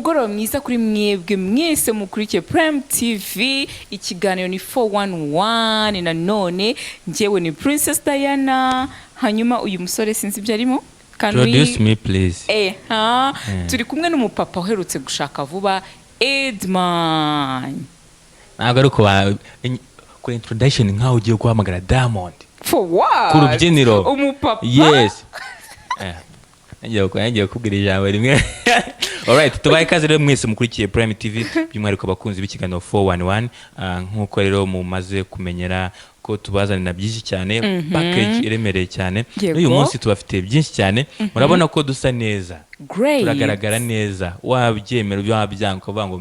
umugoroba mwiza kuri mwebwe mwese mukurikiye Prime TV. Ikiganiro ni 411 na none njyewe ni Princess Diana. Hanyuma uyu musore sinzi ibyo arimo. Introduce me please. Turi kumwe n'umupapa uherutse gushaka vuba, Edman. Ntabwo ari ku introduction nkaho ugiye guhamagara Diamond. For what? Ku rubyiniro. Umupapa. Yes. Ngiye kubwira ijambo rimwe. Alright, tubaye kazi rero mwese mukurikiye Prime TV by'umwihariko abakunzi b'ikiganiro 411. Nkuko rero mumaze kumenyera ko tubazanira byinshi cyane, package iremereye cyane. Uyu munsi tubafite byinshi cyane. Murabona ko dusa neza. Great. Turagaragara neza. Wabyemera byabyanka kuvuga ngo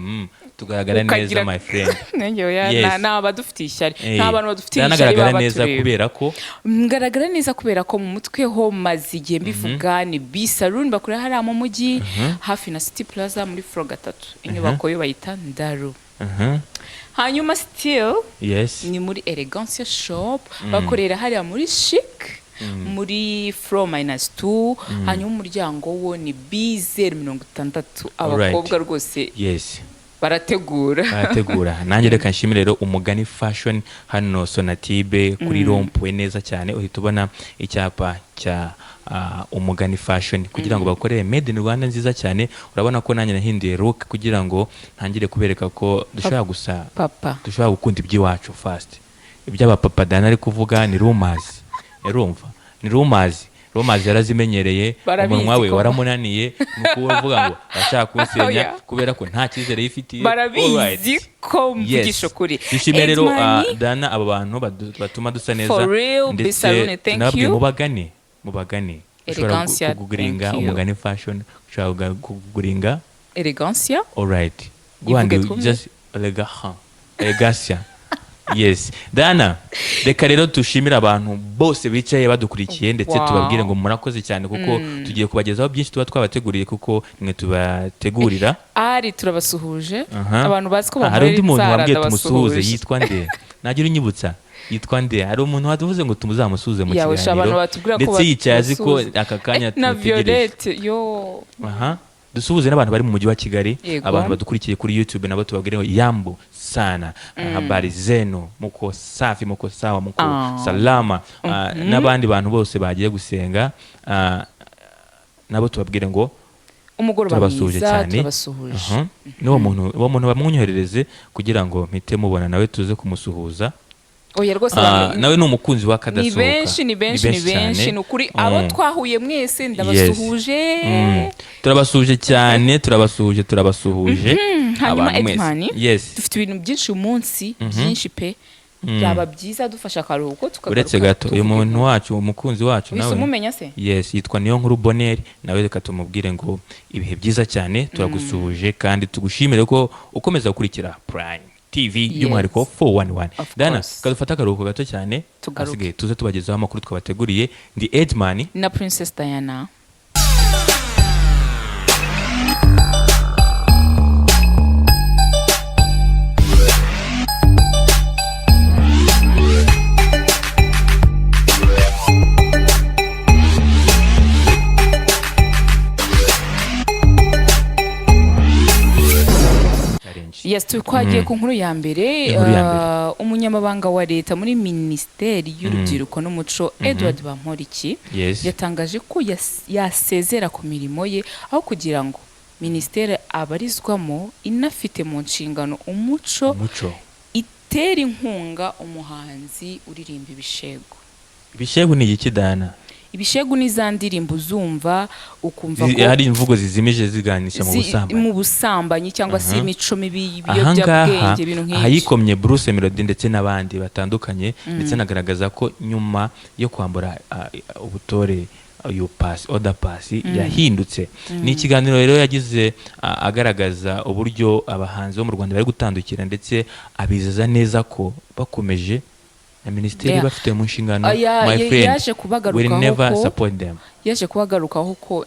tugaragara neza my friend. Nengewe n'abadufitiye ishyari. Nta bantu badufitiye ishyari banagaragara neza kubera ko ngaragara neza kubera ko mu mutwe ho maze igihe mbivuga ni B-Saloon bakorera hari mu mujyi hafi na City Plaza muri floor 3. Inyubako yo bayita Ndaru. Hanyuma still ni muri Elegancia Shop bakorera hari muri Chic muri floor -2. Hanyuma umuryango wo ni B060. Abakobwa rwose barategura. Nanjye reka nshimire rero Umugani Fashion hano Sonatibe kuri Rompwe neza cyane. Uhita ubona icyapa cya Umugani Fashion kugira ngo bakorere made in Rwanda nziza cyane. Urabona ko nanjye nahinduye look kugira ngo ntangire kubereka ko dushobora gukunda iby'iwacu fast. Iby'aba papa Dana ari kuvuga ni rumors. Urumva? Ni rumors. Romazi yarazimenyereye, umunwa we waramunaniye nuko uvuga ngo ashaka kunsenya kubera ko nta cyizere yifitiye. Barabizi ko mvugisho kuri. Dushimire rero Dana aba bantu batuma dusa neza ndetse nabwe mubagane ushobora kuguringa Umugani Fashion, ushobora kuguringa Elegancia. Alright, go and just Elegancia. Yes, Dana, reka rero tushimira abantu bose bicaye badukurikiye ndetse tubabwire ngo murakoze cyane kuko tugiye kubagezaho byinshi tuba twabateguriye kuko nimwe tubategurira. Turabasuhuje abantu bazi ko bamurera hari undi muntu wabwiye tumusuhuje. Yitwa nde? Nagira unyibutsa yitwa nde? Hari umuntu waduvuze ngo tumuzamusuze mu kiganiro ndetse yicaye azi ko aka kanya tutegereje. Dusuhuze n'abantu bari mu mujyi wa Kigali, abantu badukurikiye kuri YouTube nabo tubabwire ngo yambo sana, habari zenu, muko safi, muko sawa, muko salama, n'abandi bantu bose bagiye gusenga nabo tubabwire ngo umugoroba mwiza turabasuhuje. N'uwo muntu bamwunyoherereze kugira ngo mpite mubona nawe tuze kumusuhuza. Oya rwose nawe ni umukunzi wa Kadasohoka. Ni benshi nukuri abo twahuye mwese ndabasuhuje. Turabasuhuje cyane, turabasuhuje. Hanyuma Edman, dufite ibintu byinshi umunsi byinshi pe. Byaba byiza dufasha akaruhuko tukagaruka. Uretse gato uyu muntu wacu umukunzi wacu nawe umumenya se? Yitwa Niyonkuru Bonheur, nawe reka tumubwire ngo ibihe byiza cyane turagusuhuje kandi tugushimire ko ukomeza gukurikira Prime TV by'umwihariko 411. Dana, kadufata akaruhuko gato cyane asigaye tuze tubagezaho amakuru twabateguriye. Ndi Edman na Princess Diana. Twagiye ku nkuru ya mbere. Umunyamabanga wa leta muri Minisiteri y'Urubyiruko n'Umuco Edward Bamporiki yatangaje ko yasezera ku mirimo ye aho kugira ngo Minisiteri abarizwamo inafite mu nshingano umuco itera inkunga umuhanzi uririmba ibishego. Ibishego ni iki Dana? Ibishegu ni za ndirimbo uzumva ukumva ko hari imvugo zizimije ziganisha mu busambanyi cyangwa se imico mibi ibiyobyabwenge ibintu nk'ibyo. Ayikomye Bruce Melody ndetse n'abandi batandukanye ndetse nagaragaza ko nyuma yo kwambura ubutore uyu Oda Paccy yahindutse. Ni ikiganiro rero yagize agaragaza uburyo abahanzi bo mu Rwanda bari gutandukira ndetse abizeza neza ko bakomeje na Minisiteri bafite mu nshingano my friend will never support them. Yaje kubagarukaho ko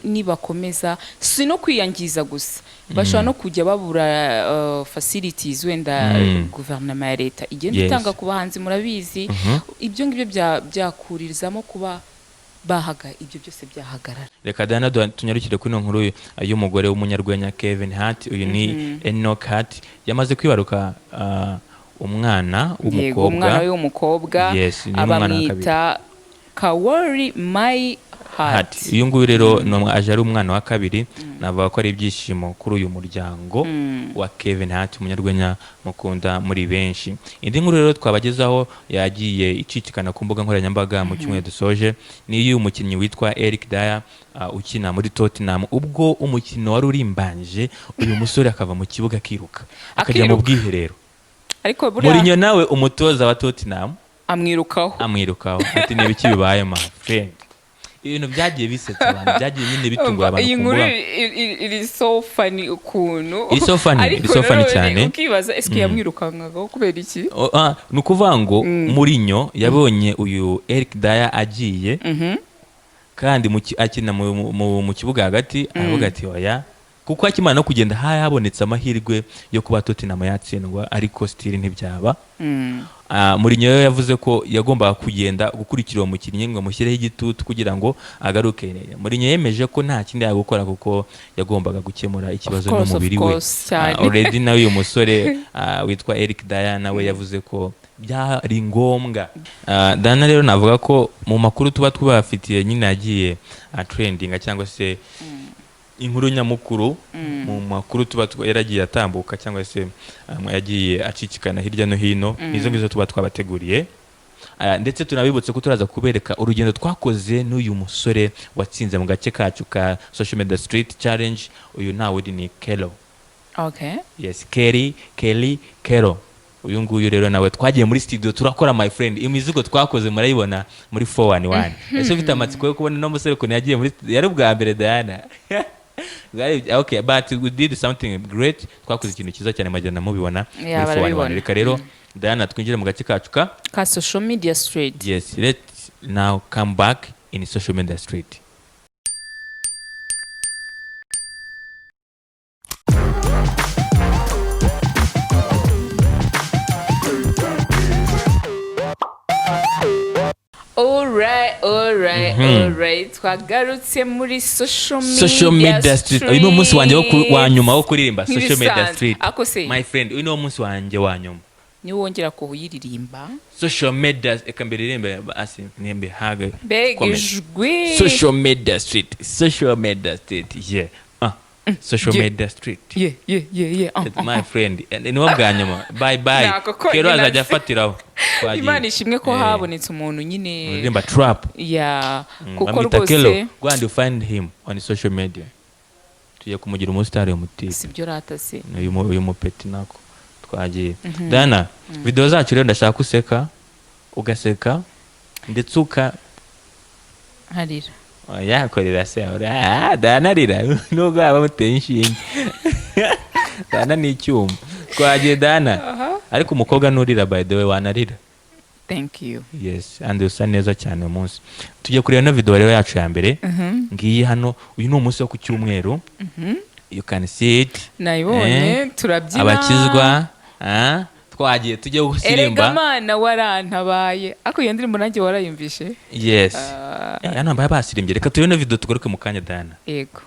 nibakomeza si no kwiyangiza gusa bashobora no kujya babura facilities wenda guverinoma ya leta igenda itanga ku bahanzi murabizi ibyo ngibyo byakurizamo kuba bahaga ibyo byose byahagarara. reka Diana tunyarukire kuri ino nkuru y'umugore w'umunyarwenya Kevin Hart. Uyu ni Enoch Hart, yamaze kwibaruka umwana w'umukobwa. Yes, abamwita Kawori Mai Hart. Uyu nguyu rero aje ari umwana wa kabiri. Navuga ko ari ibyishimo kuri uyu muryango wa Kevin Hart, umunyarwenya mukunda muri benshi. Indi nkuru rero twabagezaho yagiye icicikana ku mbuga nkoranyambaga mu cyumweru dusoje, ni y'uyu mukinnyi witwa Eric Dyer ukina muri Tottenham. Ubwo umukino wari urimbanje, uyu musore akava mu kibuga akiruka akajya mu bwiherero, ariko Mourinho nawe umutoza wa Tottenham amwirukaho ati niba iki bibaye ma friend. Ibintu byagiye bisetsa abantu, byagiye nyine bitungura abantu. Iyi nkuru iri so funny ukuntu. Iri so funny cyane. Ukibaza eske yamwirukangaho kubera iki? Ni ukuvuga ngo Mourinho yabonye uyu Eric Dyer agiye kandi akina mu kibuga hagati, aravuga ati oya, kuko akimana no kugenda habonetse amahirwe yo kuba Tottenham yatsindwa, ariko still ntibyaba. Mourinho yavuze ko yagombaga kugenda gukurikira uwo mukinnyi ngo amushyireho igitutu kugira ngo agaruke. Mourinho yemeje ko nta kindi yagukora kuko yagombaga gukemura ikibazo n'umubiri we. Already nawe uyu musore witwa Eric Dyer nawe yavuze ko byari ngombwa. Dana rero navuga ko mu makuru tuba twabafitiye nyine yagiye trendinga cyangwa se inkuru nyamukuru mu makuru tuba yaragiye atambuka cyangwa se yagiye acicikana hirya no hino, nizo ngizo tuba twabateguriye. Ndetse tunabibutse ko turaza kubereka urugendo twakoze n'uyu musore watsinze mu gace kacu ka Social Media Street Challenge. Uyu nawe ni Kelo. Okay. Yes, Kelly Kelo. Uyu nguyu rero nawe twagiye muri studio turakora my friend. Imizigo twakoze murayibona muri 411. Ese ufite amatsiko yo kubona no musore ko yagiye muri yari bwa mbere Diana. Okay, but we did something great. Twakoze ikintu cyiza cyane majyana mubibona muri 411. Reka rero Diana twinjire mu gace kacu ka Social Media Street. Yes, let's now come back in Social Media Street. Alright. Twagarutse muri Social Media Street. Uyu ni umunsi wanjye wa nyuma wo kuririmba Social Media Street. Akose My friend, uyu ni umunsi wanjye wa nyuma. Ni wongera kuyiririmba Social Media ekambiririmbe asi nembe haga. Begijwe Social Media Street. Yeah. Social Media Street. Yeah. My friend, ni wo bwa nyuma. Bye. Kero azajya afatiraho. Imana ishimwe ko habonetse umuntu nyine uririmba trap. Yeah. Kuko rwose go and find him on social media. Tuye kumugira umustar yo mutipe. Sibyo rata se. Uyu mupeti nako twagiye. Dana, video zacu rero ndashaka useka, ugaseka ndetse harira. Yakorera se Dana rira nubwo aba muteye inshinge. Dana ni icyuma. Twagiye Dana. Ariko umukobwa nurira by the way wanarira. Thank you. Yes, and usa neza cyane umunsi. Tujye kureba na video rero yacu ya mbere. Ngiyi hano uyu ni umunsi wo ku cyumweru. You can see it. Nayibonye turabyina. Abakizwa twagiye tujye gusirimba. Erega mana warantabaye. Ako iyo ndirimbo nanjye warayumvishe. Yes. Hano mbaye basirimbye. Reka turebe na video tugaruke mu kanya Dana. Yego.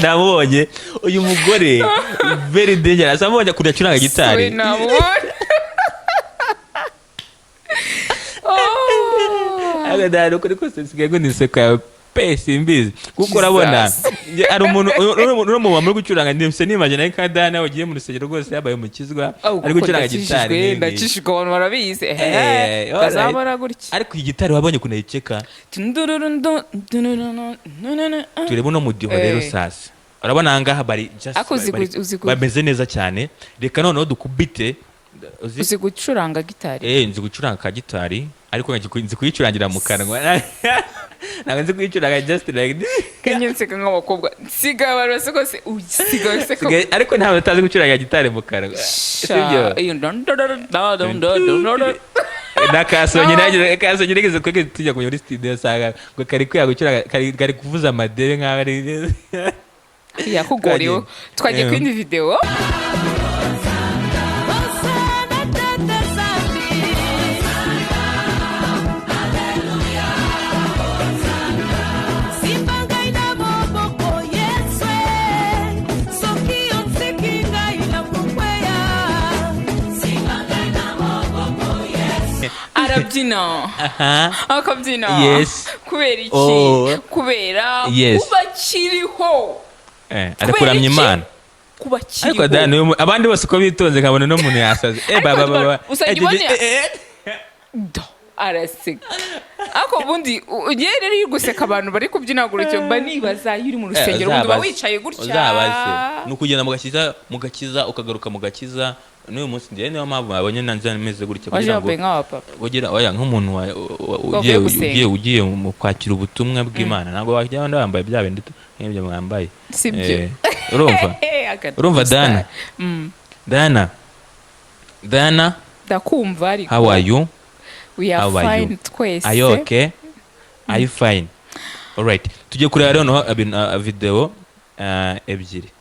Nabonye uyu mugore very dangerous. Amubonye kuri acuranga gitari. Agada kuri ko sisigaye ngo niseko yawe pesi mbizi kuko urabona ari umuntu uri mu muri gucuranga ndimse nimagine ko Dana ugiye mu rusengero rwose yabaye umukizwa ari gucuranga gitari. Ndakishijwe abantu barabizi kazabara gutya. Ariko iyi gitari wabonye kunayiceka turebe no mudiho rero sasa. Urabona ngaha bari just bameze neza cyane. Reka noneho dukubite. Uzi gucuranga gitari? Nzi gucuranga ka gitari ariko nzi kuyicurangira mu kanwa. Ntabwo nzi kuyicuranga just like this. Kenyenseka nk'abakobwa nsiga barose kose usiga seko ariko ntabwo utazi gucuranga gitari mu kanwa. Sibyo? nakasonye nagize kasonye nigeze kwege tujya muri studio saga ngo kari kwiyagucira kari kuvuza amadebe nkaho ari yakugoriwe twagiye ku indi video arabyina akabyina kubera iki kubera kuba kiriho ari kuramya Imana kuba kiriho ariko Dani abandi bose ko bitonze nkabona no muntu yasaze baba usajibone araseka ako bundi ugiye rero yiguseka abantu bari kubyina gutyo banibaza yuri mu rusengero ubundi ba wicaye gutya uzabaze nukugenda mugakiza ukagaruka mugakiza n'uyu munsi ndiye niyo mpamvu abonye nanze meze gutya kugira ngo kugira oya nk'umuntu ugiye mu kwakira ubutumwa bw'Imana ntabwo wajya wambaye bya bindi nk'ibyo mwambaye sibyo urumva Dana ndakumva ariko how are you we are fine twese are you okay are you fine all right tujye kureba rero no video ebyiri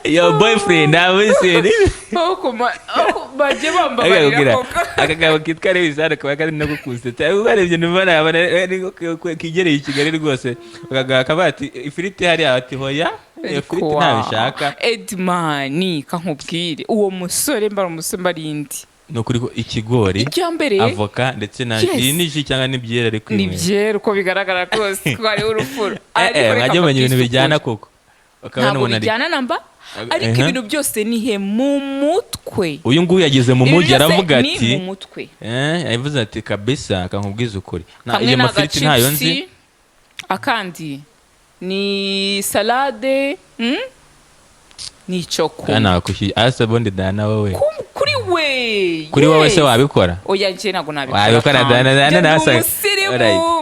your boyfriend abusiri baje bambabarira akagabo kitwa Rewisana kwa kandi nagukusetsa ubarebye nubana kigereye i Kigali rwose akabati ifiriti hari ati hoya ifiriti ntabishaka Edmani kankubwire uwo musore mbara umusombarindi no kuri ikigori avoka ndetse na n'iji cyangwa n'ibyera ariko n'ibyera uko bigaragara rwose ko ari urufuro mwajye menya ibintu bijyana koko ntabwo bijyana namba ariko ibintu byose ni he mu mutwe uyu nguyu yageze mu mujyi aravuga ati ni mu mutwe yavuze ati kabisa akankubwiza ukuri iyo mafiriti ntayo nzi akandi ni salade ni choko kana kushi asa bonde Dana wowe kuri wowe se wabikora oya nje nago nabikora wabikora Dana nasa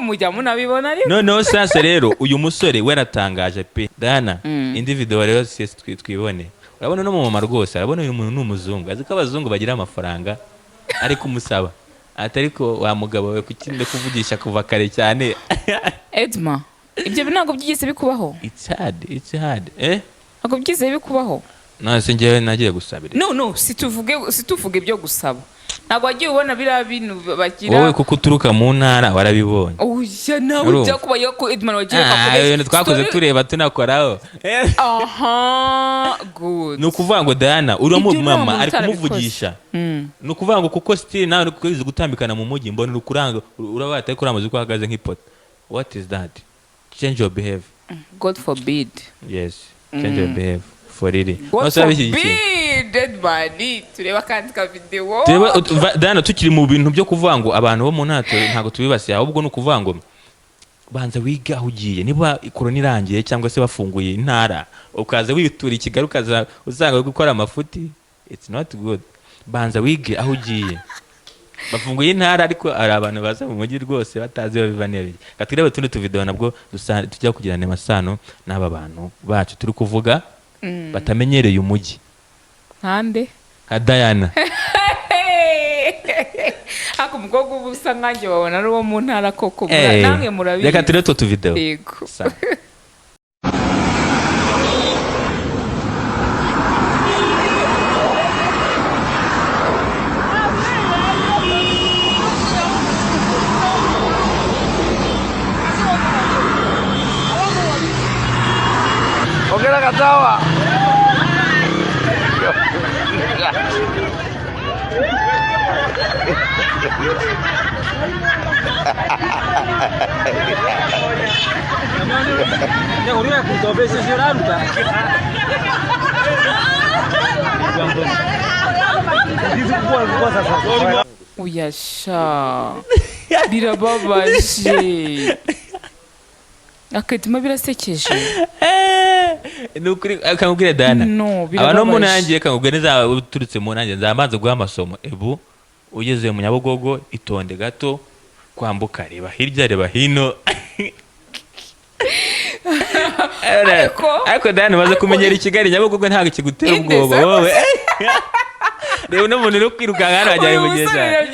mujya munabibona rero no sasa rero uyu musore we ratangaje pe Dana indi video rero twibone urabona no mu mama rwose arabona uyu muntu n'umuzungu aziko abazungu bagira amafaranga ari kumusaba atariko wa mugabo we kukinde kuvugisha kuva kare cyane Edma ibyo binago byigeze bikubaho it's hard ntabwo byigeze bikubaho nase ngewe nagiye gusabira no situvuge ibyo gusaba ntabwo wagiye ubona biriya bintu bagira wowe kuko uturuka mu ntara warabibonye oya nawe ujya kubayo ko Edman wagiye kakubeshya twakoze tureba tunakoraho good ni ukuvuga ngo Dana uriya mama ari kumuvugisha ni ukuvuga ngo kuko still nawe uri gutambikana mu mujyi mbona ukuranga urabata ariko uramaze ko uhagaze nk'ipoto what is that change your behavior God forbid yes change your behavior for really God forbid dead body tureba kandi ka video Dana tukiri mu bintu byo kuvuga ngo abantu bo mu ntara ntago tubibasiye ahubwo no kuvuga ngo banza wiga aho ugiye niba korona irangiye cyangwa se bafunguye intara ukaza witura i Kigali ukaza usanga gukora amafuti it's not good banza wige aho ugiye bafunguye intara ariko ari abantu baza mu mujyi rwose batazi biva n'ibiri katwirebe tundi tuvideo nabwo tujya kugirana amasano n'aba bantu bacu turi kuvuga batamenyereye umujyi hande Diana ako mukobwa ubusa nkanjye babona ari wo mu ntara koko namwe murabizi reka turebe to video yego Ongera katawa. uyasha birababaje akatima birasekeje nukuri akangubwira Dana no abantu mu nanjye kangubwira neza uturutse mu nanjye nzamanza guha amasomo ebu ugeze mu Nyabugogo itonde gato kwambuka reba hirya reba hino ariko Dana baza kumenyera i Kigali Nyabugogo ntabwo kigutera ubwoba wowe reba n'umuntu uri kwirukanka hano ajya mugeza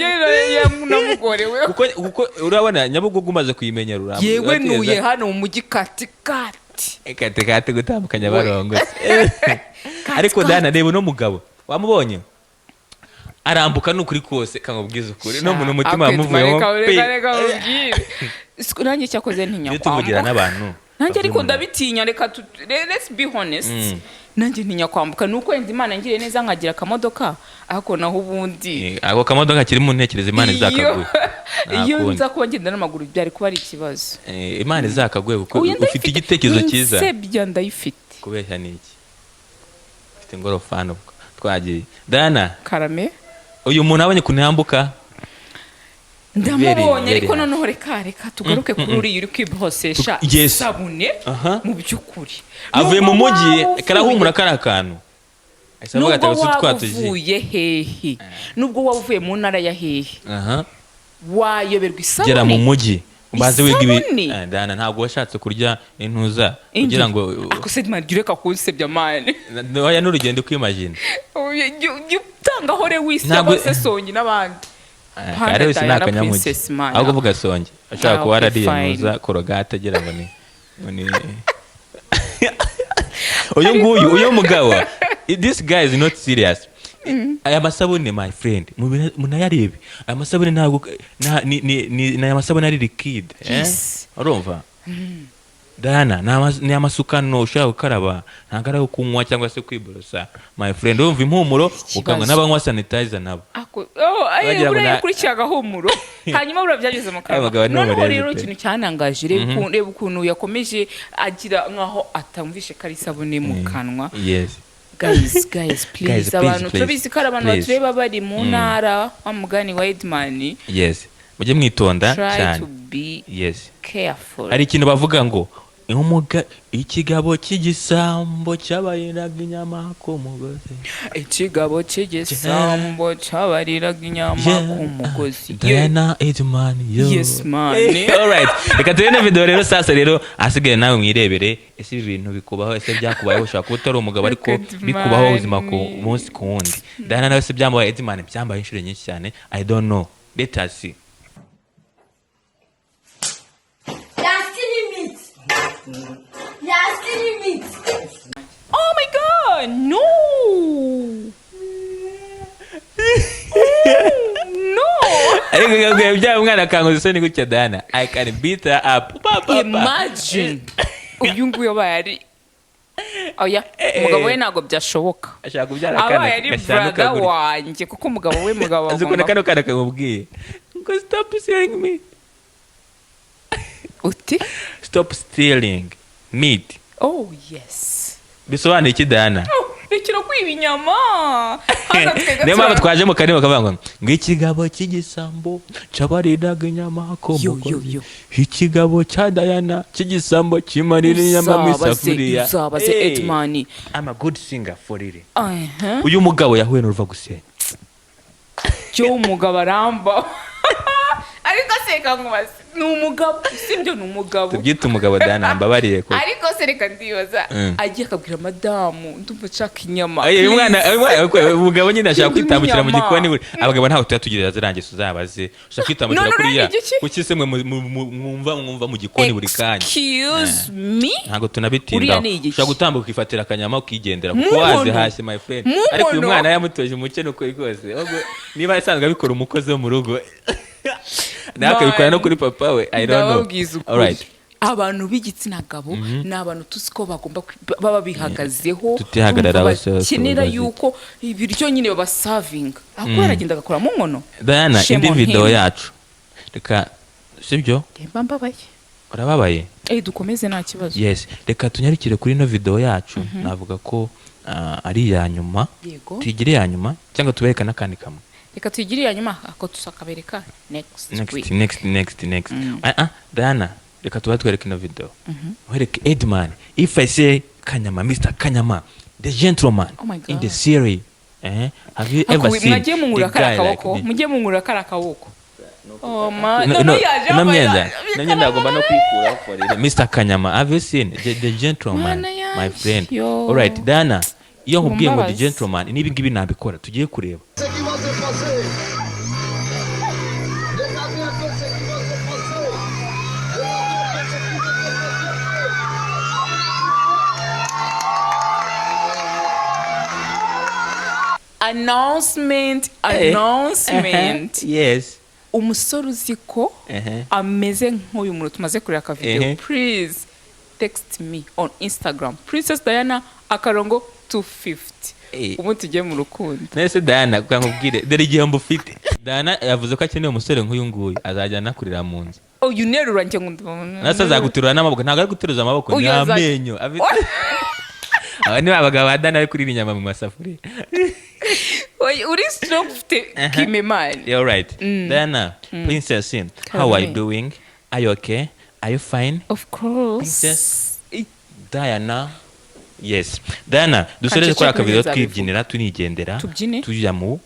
kuko urabona Nyabugogo umaze kuyimenyera uramba yewe nuye hano mu mujyi kati gutambukanya barongo ariko Dana reba no mugabo wamubonye arambuka n'ukuri kose kangubwiza ukuri no mu mutima wamuvuyemo nanjye cyakoze ntinya kwambuka n'abantu nanjye ariko ndabitinya reka let's be honest nanjye ntinya kwambuka nuko wenda Imana ngire neza nkagira akamodoka ariko naho ubundi ako kamodoka kiri mu ntekereza Imana izakaguye iyo nza kuba ngenda n'amaguru byari kuba ari ikibazo Imana izakaguye kuko ufite igitekerezo cyiza sebya ndayifite kubeshya niki ufite ngorofano twagiye Dana karame uyu muntu abonye kunambuka ndamubonye ariko noneho reka tugaruke kuri uriya uri kwibhosesha sabune mu by'ukuri avuye mu mujyi karahumura kari akantu nubwo wavuye hehe nubwo wavuye mu ntara ya hehe wayoberwa isabune gera mu mujyi ubaze wiga Dana ntabwo washatse kurya intuza kugira ngo akusema direka kunsebya mane oya n'urugendo kwimagine utanga hore wise bose songi n'abandi kare wese nakanyamugi ahubwo vuga songi ashaka kuba aradiye intuza korogate agira ngo ni uyu mugabo this guy is not serious aya masabune my friend munayarebe aya masabune ntabwo ni aya masabune ari liquid urumva Dana ni amasukano ushaka gukaraba ntabwo ari kunywa cyangwa se kwiborosa my friend urumva impumuro ukanga n'abanywa sanitizer nabo uriya ukurikira agahumuro hanyuma urabyageze mu kanwa noneho rero ikintu cyanangaje reba ukuntu yakomeje agira nkaho atamvishe ko ari isabune mu kanwa guys please abantu turabizi ko ari abantu batureba bari mu ntara wa mugani wa Edman mujye mwitonda cyane hari ikintu bavuga ngo ikigabo cy'igisambo cyabariraga inyama ku mugozi ikigabo cy'igisambo cyabariraga inyama ku mugozi Dana Edman yes man alright reka turebe video rero sasa rero asigaye nawe mwirebere ese ibintu bikubaho ese byakubayeho ushaka kuba utari umugabo ariko bikubaho ubuzima ku munsi ku wundi Dana nawe se byambaye Edman byambaye inshuro nyinshi cyane I don't know let us see oh my god no ariko bya mwana kanguze se ni gutya Dana I can beat her up imagine uyu nguyu bayari oya umugabo we ntago byashoboka ashaka kubyara akana ari brother wanjye kuko umugabo we azikunda kano kana kamubwiye ngo stop stealing me uti stop stealing meat oh yes bisobanuye iki Dana rekera kwiba inyama niyo mpamvu twaje mu kanima kavuga ngo ikigabo cy'igisambo cyabariraga inyama ko mugozi ikigabo cya Diana cy'igisambo kimarira inyama mu isafuriya uzabaze Edman I'm a good singer for it uyu mugabo yahuye n'uruva gusenya cyo umugabo aramba ariko seka nkubaze ni umugabo sibyo ni umugabo tubyita umugabo Dana mbabariye ko ariko se reka ndibaza agiye akabwira madamu ndumva nshaka inyama uyu mwana umugabo nyine ashaka kwitambukira mu gikoni abagabo ntaho tuyatugirira zirangiye uzabaze ushaka kwitambukira kuriya kuki se mwumva mu gikoni buri kanya excuse me ntago tunabitinda ushaka gutambuka ukifatira akanyama ukigendera kuko wazi hasi my friend ariko uyu mwana yamutoje umukene uko rwose niba asanzwe abikora umukozi wo mu rugo nakabikora no kuri papa we I don't know alright abantu b'igitsina gabo ni abantu tuzi ko bagomba baba bihagazeho bakenera yuko ibiryo nyine babasavinga ako aragenda agakora mu nkono Dana indi video yacu reka sibyo mbabaye urababaye dukomeze nta kibazo yes reka tunyarikire kuri no video yacu navuga ko ari ya nyuma Yego. tuyigire ya nyuma cyangwa tubereka n'akandi kamwe reka tuyigire ya nyuma ako tusakabereka next next Diana reka tuba twereka ino video wereke Edman if I say Kanyama, Mr. Kanyama, the gentleman in the series have you ever seen the guy like me? Mujye mungura kara kaboko no myenda agomba no kwikura for it. Mr. Kanyama, have you seen the gentleman my friend? All right Diana, iyo nkubwiye ngo the gentleman nibi ngibi nabikora tugiye kureba announcement yes umusore uziko ameze nk'uyu muntu tumaze kureba ka video please text me on Instagram Princess Diana akarongo 250 ubu tugiye mu rukundo nese Diana kwangubwire dore igihombo ufite Diana yavuze ko akeneye umusore nk'uyu nguyu azajya nakurira mu nzu unerura njye ngo nasa zaguterura n'amaboko ntago ari guteruza amaboko ni amenyo abandi babaga badana ari kuri inyama mu masafuriya uri strong ufite kimemani. You're right. Diana, Princess, how are you doing? Are you okay? Are you fine? Of course. Princess Diana. Yes. Diana, dusoreze kwa akavideo twibyinira tunigendera tujya mu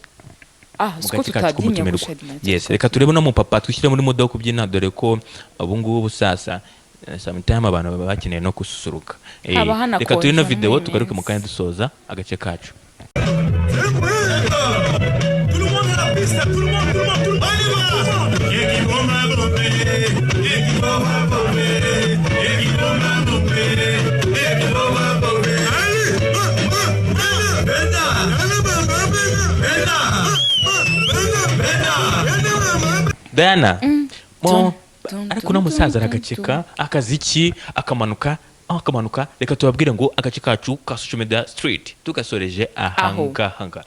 siko tutadinya gushadina. Yes, reka turebe no mu papa twishyire muri modo kubyina dore ko ubu ngubu sasa sometimes abantu baba bakeneye no kususuruka. Reka turi no video tugaruke mu kanya dusoza agace kacu. Diana, ariko no musaza aragaceka akaziki akamanuka reka tubabwire ngo agace kacu ka social media street tugasoreje ahanga.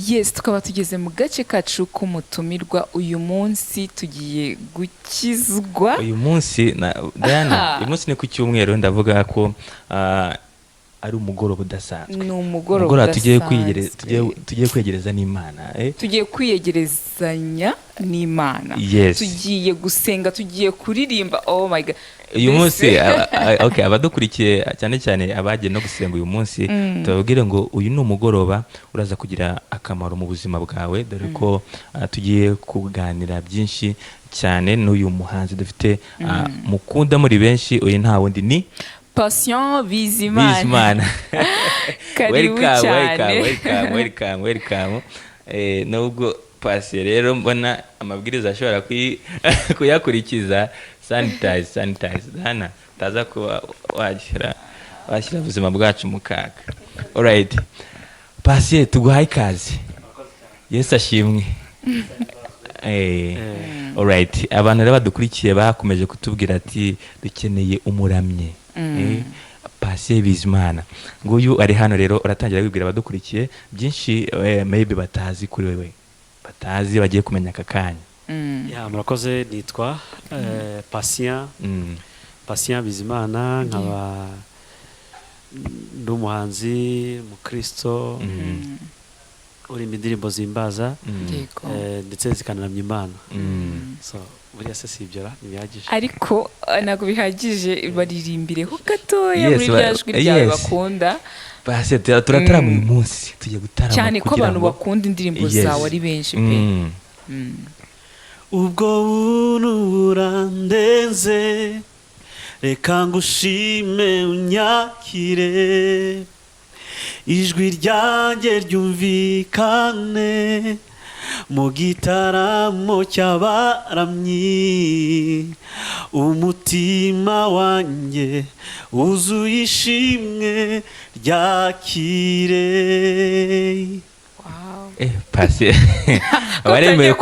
Yes, tukaba tugeze mu gace kacu k'umutumirwa uyu munsi tugiye gukizwa. Uyu munsi Diana, uyu munsi ni ku cyumweru ndavuga ko ari umugoroba udasanzwe. Ni umugoroba tugiye kwegereza n'Imana, Tugiye kwiyegerezanya n'Imana. Yes. Tugiye gusenga, tugiye kuririmba. Oh my God. Uyu munsi okay, abadukurikiye cyane abagiye no gusenga uyu munsi tubabwire ngo uyu ni umugoroba uraza kugira akamaro mu buzima bwawe dore ko tugiye kuganira byinshi cyane n'uyu muhanzi dufite mukunda muri benshi uyu nta wundi ni Patient Bizimana. Welcome. Nubwo Patient rero mbona amabwiriza ashobora kuyakurikiza sanitize Diana taza kuba washyira ubuzima bwacu mu kaga. Alright Patient tuguhaye ikaze. Yesu ashimwe. Alright abantu rero badukurikiye bakomeje kutubwira ati dukeneye umuramye. Patient Bizimana nguyu ari hano rero uratangira kwibwira abadukurikiye byinshi maybe batazi kuri wewe batazi bagiye kumenya akakanya. Murakoze nitwa Patient Bizimana nkaba ndumuhanzi mu Kristo uri indirimbo zimbaza ndetse zikanamya Imana. So buriya se sibyora ntibihagije ariko ntabwo bihagije baririmbireho gatoya muri byajwi ryawe bakunda. Patient turatarama uyu munsi tugiye gutarama cyane ko abantu bakunda indirimbo zawe ari benshi pe. Ubwo burandenze reka ngushime unyakire ijwi ryanjye ryumvikane mu gitaramo cy'abaramyi umutima wanjye wuzuye ishimwe ryakire. Patient waremewe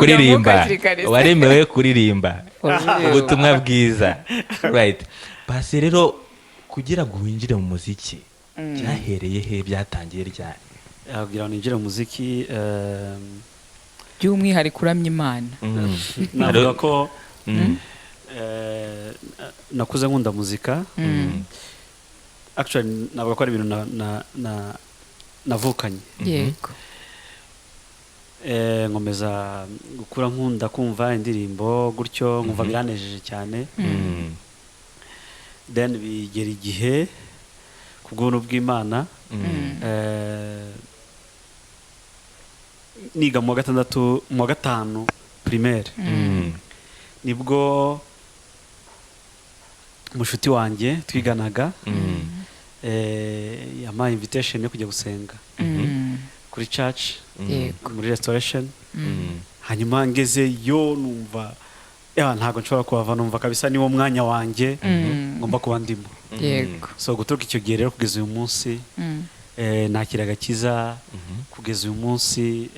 kuririmba ubutumwa bwiza. Right. Pasi rero kugira ngo winjire mu muziki byahereye he, byatangiye ryari? kugira ngo ninjire mu muziki by'umwihariko uramya Imana. navuga ko nakuze nkunda muzika. Actually navuga ko ari ibintu navukanye. Yego. Nkomeza gukura nkunda kumva indirimbo gutyo nkumva biranejeje cyane. Then bigera igihe ku bw'ubuntu bw'Imana niga mu wa gatanu primaire nibwo mushuti wanjye twiganaga yampaye invitation yo kujya gusenga kuri church muri restoration. Hanyuma ngezeyo numva ntabwo nshobora kuhava, numva kabisa niwo mwanya wanjye ngomba kuba ndimo. Yego. So guturuka icyo gihe rero kugeza uyu munsi nakira agakiza kugeza uyu munsi.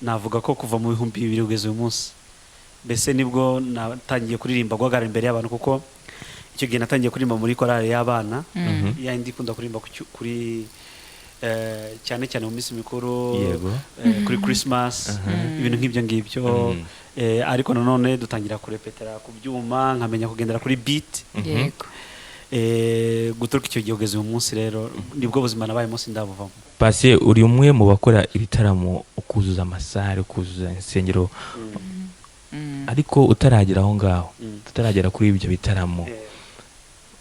Navuga ko kuva mu 2000 kugeza uyu munsi mbese nibwo natangiye kuririmba guhagarara imbere y'abantu, kuko icyo gihe natangiye kuririmba muri korali y'abana yandi ikunda kuririmba kuri cyane cyane mu minsi mikuru, kuri Christmas, ibintu nk'ibyo ngibyo. Ariko nanone dutangira kurepetera ku byuma, nkamenya kugendera kuri beat. Yego. Guturuka icyo gihe kugeza uyu munsi rero nibwo buzima nabaye munsi ndabuvamo. Pasi uri umwe mu bakora ibitaramo, ukuzuza amasare, ukuzuza insengero, ariko utaragera aho ngaho, tutaragera kuri ibyo bitaramo,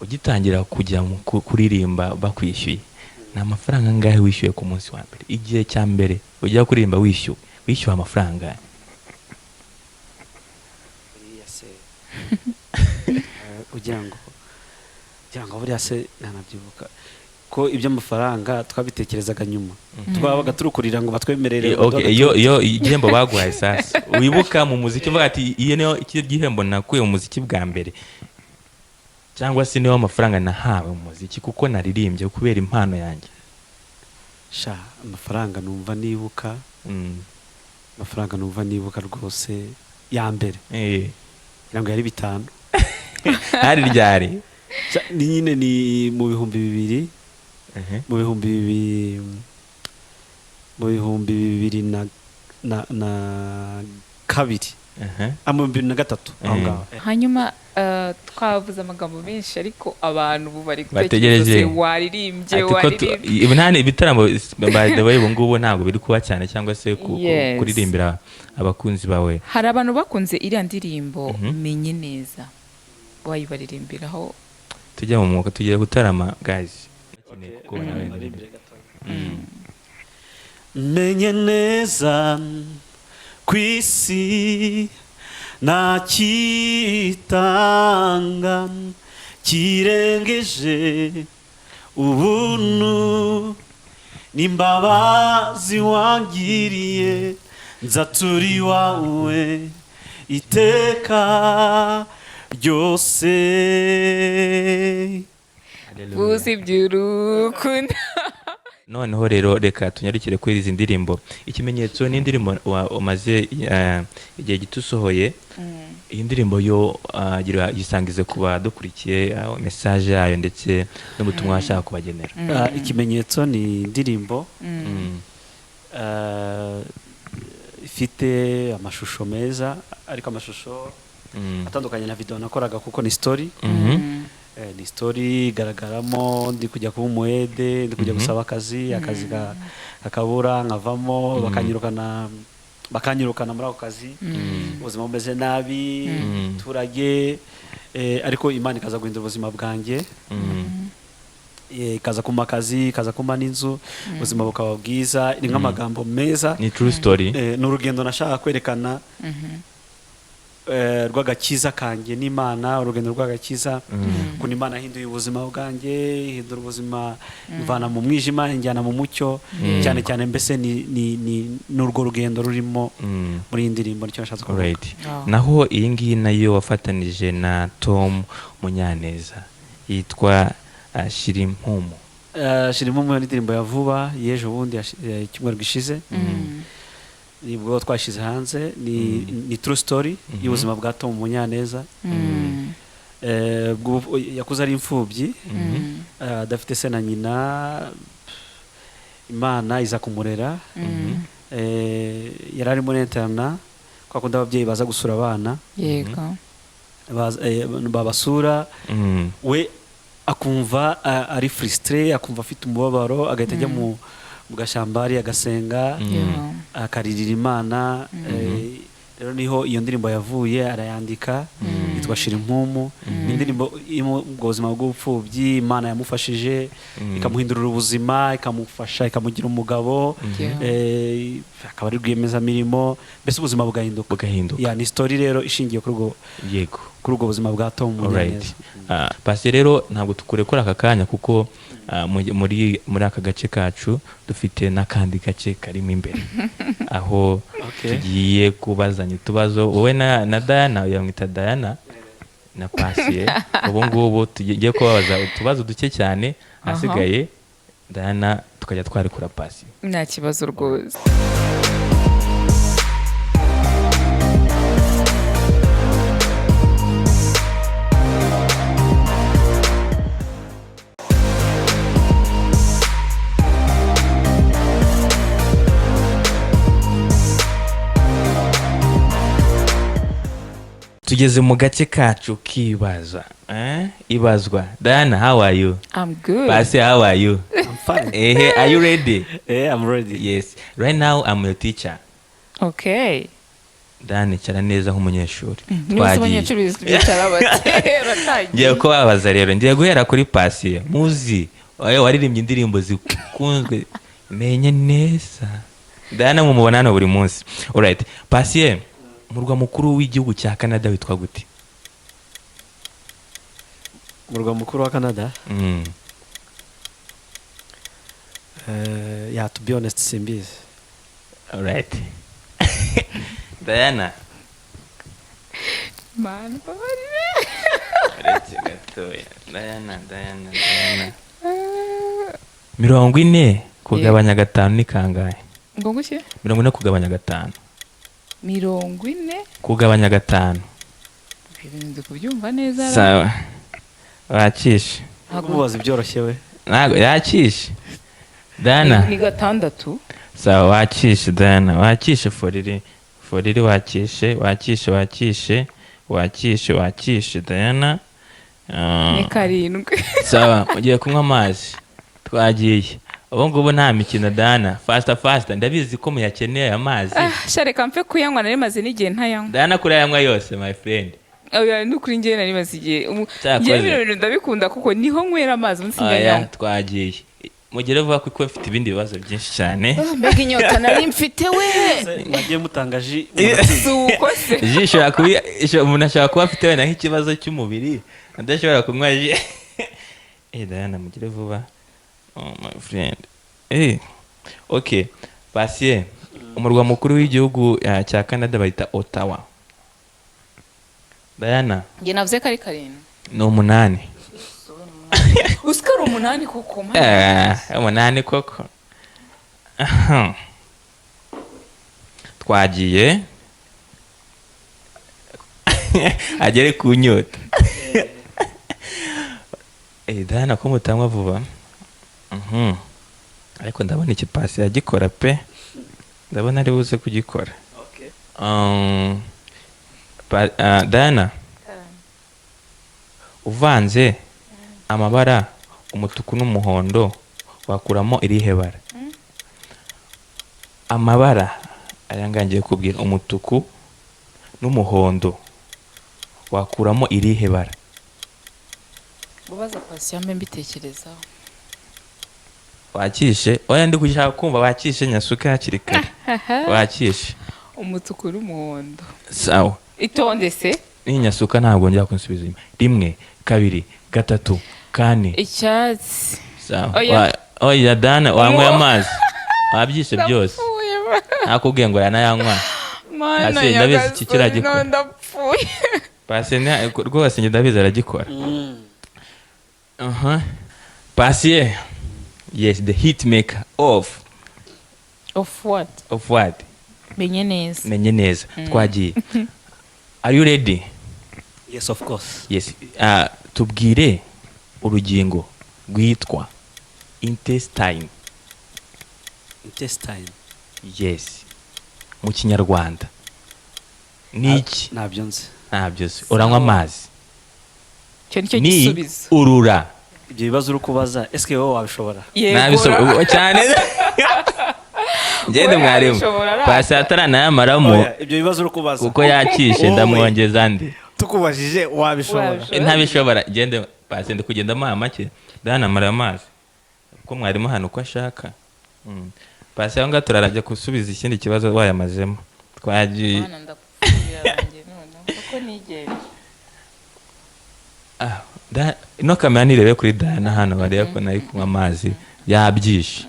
ugitangira kujya kuririmba bakwishyuye, ni amafaranga angahe wishyuye ku munsi wa mbere? Igihe cya mbere ujya kuririmba wishyuye amafaranga? ugira ngo buriya se nanabyibuka ko iby'amafaranga twabitekerezaga nyuma, twabaga turukurira ngo batwemerere. Iyo igihembo baguhaye sasa wibuka mu muziki uvuga ati iyo niyo igihembo nakuye mu muziki bwa mbere, cyangwa se niyo amafaranga nahawe mu muziki kuko naririmbye kubera impano yanjye? Amafaranga numva nibuka, amafaranga numva nibuka rwose ya mbere ngo yari 5. Hari ryari? Ni nyine ni mu 2000, mu 2002 na kabiri, mu 2003 aho ngaho. Hanyuma twavuze amagambo menshi ariko abantu ubu bari gutekereza waririmbye ibitaramo bawe ubu ngubu ntabwo biri kuba cyane, cyangwa se kuririmbira abakunzi bawe. Hari abantu bakunze iriya ndirimbo menye neza, wayibaririmbiraho? Tujya mu mwuka, tugiye gutarama guys. Menye neza kwisi nakitanga kirengeje ubuntu n'imbabazi wangiriye, nzaturi wawe iteka ryose. Buzi by'urukundo. Noneho rero reka tunyarukire kuri izi ndirimbo. Ikimenyetso ni indirimbo umaze igihe gito usohoye. Iyi ndirimbo yo yisangize kuba dukurikiye message yayo ndetse n'ubutumwa washaka kubagenera. Ikimenyetso ni indirimbo ifite amashusho meza, ariko amashusho atandukanye na video nakoraga kuko ni story. Ni story igaragaramo ndi kujya kuba umuede, ndi kujya gusaba akazi kakabura nkavamo, bakanyirukana muri ako kazi, ubuzima bumeze nabi, turage, ariko Imana ikaza guhindura ubuzima bwanjye, ikaza kumpa akazi, ikaza kumpa n'inzu, ubuzima bukaba bwiza. Ni nk'amagambo meza, ni true story. Ni urugendo nashaka kwerekana rw'agakiza kanjye n'Imana, urugendo rw'agakiza ukuntu Imana yahinduye ubuzima bwanjye, ihindura ubuzima, imvana mu mwijima injyana mu mucyo, cyane cyane mbese ni urwo rugendo rurimo muri iyi ndirimbo, nicyo nashatse kuvuga. Naho iyi ngiyi nayo wafatanije na Tom Munyaneza, yitwa Shirimpumu. Shirimpumu ni indirimbo ya vuba, yeje ubundi icyumweru gishize. nibwo twashize hanze ni true story y'ubuzima bwa Tom Munyaneza. Yakuze ari imfubyi, adafite se na nyina, Imana iza kumurera. Yari ari muri interna kwa kundi ababyeyi baza gusura abana, yego babasura, we akumva ari frustré, akumva afite umubabaro, agahita ajya mu gashambari agasenga, akaririra Imana. Rero niho iyo ndirimbo yavuye, arayandika, yitwa Shira Impumu. Ni indirimbo mu buzima bw'ubupfubyi, Imana yamufashije ikamuhindurira ubuzima, ikamufasha, ikamugira umugabo, akaba ari rwiyemezamirimo, mbese ubuzima bugahinduka. Ni story rero ishingiye kuri ubwo buzima bwa Tom Munyaneza. Pasi rero ntabwo tukurekura aka kanya kuko muri aka gace kacu dufite n'akandi gace karimo imbere aho tugiye kubazanya utubazo, wowe na Diana, yamwita Diana na Pasi. ubu ngubu tugiye kubabaza utubazo duke cyane, hasigaye Diana tukajya twarekura Pasi. nta kibazo rwose. Tugeze mu gace kacu kibaza, ibazwa. Diana, how are you? I'm good. Pasi, how are you? I'm fine. Are you ready? I'm ready. Yes. Right now I'm your teacher. Okay. Diana, cara neza nk'umunyeshuri. Niba abanyeshuri bicara bate. Ngiye kubabaza rero, ngiye guhera kuri Pasi. Muzi waririmbye indirimbo zikunzwe menye neza. Diana mumubona hano buri munsi. Alright. Pasi, murwa mukuru w'igihugu cya Canada witwa gute? Murwa mukuru wa Canada? To be honest, simbizi. Alright. Diana. Man, Uretse gatoya. Diana. 40 kugabanya 5 ni kangahe? Ngo gushye? 40 kugabanya 5. 40 kugabanya 5. Ibintu kubyumva neza. Sawa. Wakishe. Mubaza ibyoroshye we. Ntago yakishe. Diana. Ni 6. Sawa, wakishe Diana. Wakishe foriri wakishe Diana. Ni 7. Sawa, ugiye kunywa amazi. Twagiye. Ubu ngubu nta mikino Diana. Faster. Ndabizi ko muyakeneye amazi. Shareka mfe kuyanywa, nari maze n'igihe ntayanywa. Diana kurayanywa yose my friend. Oya, ndukuri ngiye nari maze igihe. Ngiye ibintu ndabikunda kuko niho nywera amazi munsi nganywa. Twagiye. Mugere vuba kuko mfite ibindi bibazo byinshi cyane. Mbega inyota nari mfite we. Nagiye mutangaje. Suko se. Jisho yakubi umuntu ashaka kuba afite wenda nk'ikibazo cy'umubiri adashobora kunywa ji. Diana mugere vuba. Oh my friend. Okay. Pasi, umurwa mukuru w'igihugu cya Canada bayita Ottawa. Diana. Nge navuze ko ari 7. Ni 8. Usikara 8 koko. 8 koko. Twagiye. Agere ku nyota. Diana ko mutanywa vuba. Ariko ndabona iki Pasi yagikora pe. Ndabona ari buze kugikora. Diana. Uvanze amabara umutuku n'umuhondo wakuramo irihe bara? Amabara ayangangiye kubwira umutuku n'umuhondo wakuramo irihe bara? Ubaza Pasi yambe mbitekerezaho. Wakishe? Oya ndi kushaka kumva wakishe nyasuka hakiri kare. Wakishe. Umutuku n'umuhondo. Sawa. Itonde se? Ni nyasuka ntabwo njya kunsubiza inyuma. 1, 2, 3, 4. Icyatsi. Sawa. Oya Diana wanywa amazi. Wabyishe byose. Nakubwiye ngo yanayanywa. Mana ya ndabizi iki kiragikora. Ndapfuye. Pasi rwose njye ndabizi aragikora. Pasi. Yes, the hit maker of what? Of what? menye neza twagiye. Are you ready? Yes, of course. Yes. Tubwire urugingo rwitwa intestine. Yes. Mu Kinyarwanda niki? Ntabyo nzi. Ntabyo nzi. Uranywa amazi? Cyo nicyo gisubizo. Urura. Ibyo bibazo uri kubaza eske wowe wabishobora? Nabishobora cyane. Ngende mwarimu. Pasi ataranayamaramu. Ibyo bibazo uri kubaza. Kuko yakishe ndamwongeza ndi. Tukubajije wabishobora. Ntabishobora. Ngende pasi ndi kugenda make. Danamara amazi. Kuko mwarimu hano uko ashaka. Pasi aho ngaho turarabye gusubiza ikindi kibazo wayamazemo. Twagiye. Bana ndakufurira banjye none kuko nigere. Ino kamera nirebe kuri Diana hano bareba ko nari kunywa amazi yabyishe.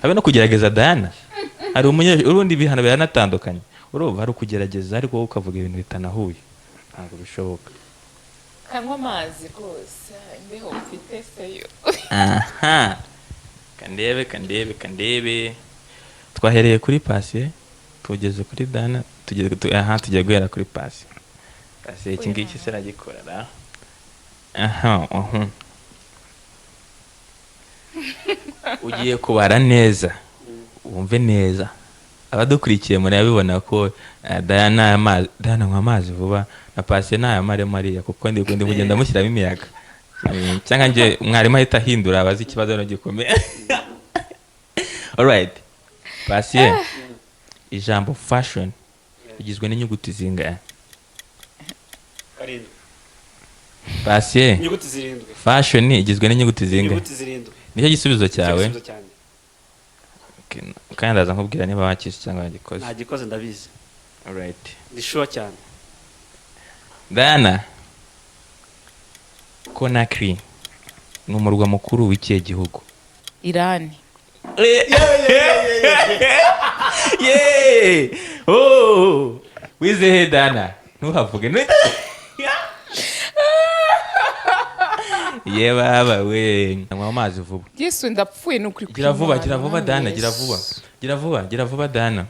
Habe no kugerageza Diana. Hari urundi bihano biranatandukanye. Urumva hari kugerageza ariko wowe ukavuga ibintu bitanahuye. Ntabwo bishoboka. Kanywa amazi rwose imbeho ufite seyo. Aha. Kandebe. Twahereye kuri Pasi, tugeze kuri Diana, tugiye guhera kuri Pasi. Pasi iki ngiki siragikora. Ugiye kubara neza. Wumve neza. Abadukurikiye muri abibona ko Diana nywa amazi vuba na Pasi nayo Mariya kuko ndi kugenda mushyiramo imiyaga. Cyangwa nje mwarimu ahita ahindura abazi ikibazo no gikomeye. Alright. Pasi, ijambo fashion igizwe n'inyuguti zingahe? Pasi, inyuguti 7. Fashion igizwe n'inyuguti zingahe? Inyuguti 7. Nicyo gisubizo cyawe? Kandi ndaza nkubwira niba wakishe cyangwa wagikoze. Nagikoze ndabizi. Alright. Ndi sure cyane. Diana, Conakry ni umurwa mukuru w'ikihe gihugu? Iran. Yeah. Oh. Wize he Diana? Ntuhavuge. Ye baba we. Nywa amazi vuba. Yesu ndapfuye nukuri kuri. Gira vuba Diana, gira vuba Diana.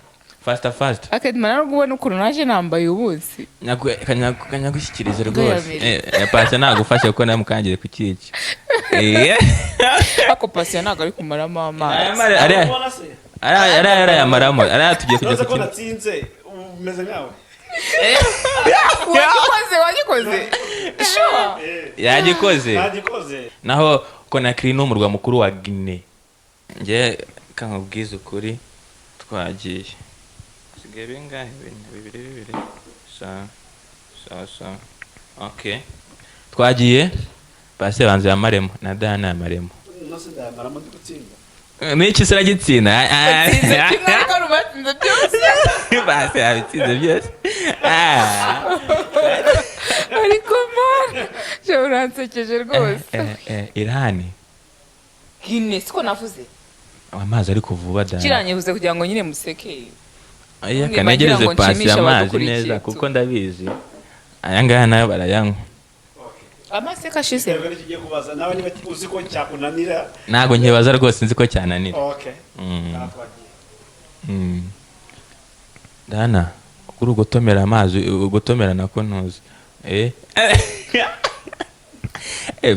Fast. Akadimana no kubona ukuntu naje nambaye ubuzi. Kanyagushyikirize rwose. Pasi nagufashe kuko namukangire ku kici. Ako Pasi ntago ari kumaramo amazi. Ara yamaramo. Ara tugiye kujya ku kintu. Natsinze umeze nkawe. Wagikoze. Sure. Yagikoze. Naho Conakry ni umurwa mukuru wa Guinea. Nge kankubwiza ukuri twagiye. Sigaye bingahe? 2 Sawa. Okay. Twagiye. Pasi banze yamaremo na Diana yamaremo. Nose ndamaramo ndikutsinda. Niki sira gitsinda? Kimwe rubatsinze byose. Pasi yabitsinze byose. Ariko man, je uransekeje rwose. Iran. Guinea siko navuze. Amazi ari kuvuba Diana. Kiranyebuze kugira ngo nyine museke. Aya kanegereze Pasi amazi neza kuko ndabizi. Aya ngaya nayo barayanywa. Amaseka ashize. Rero kigiye kubaza nawe niba uzi ko cyakunanira. Nago nkebaza rwose nzi ko cyananira. Okay. Diana, kuri ugotomera amazi, ugotomera nako ntuzi.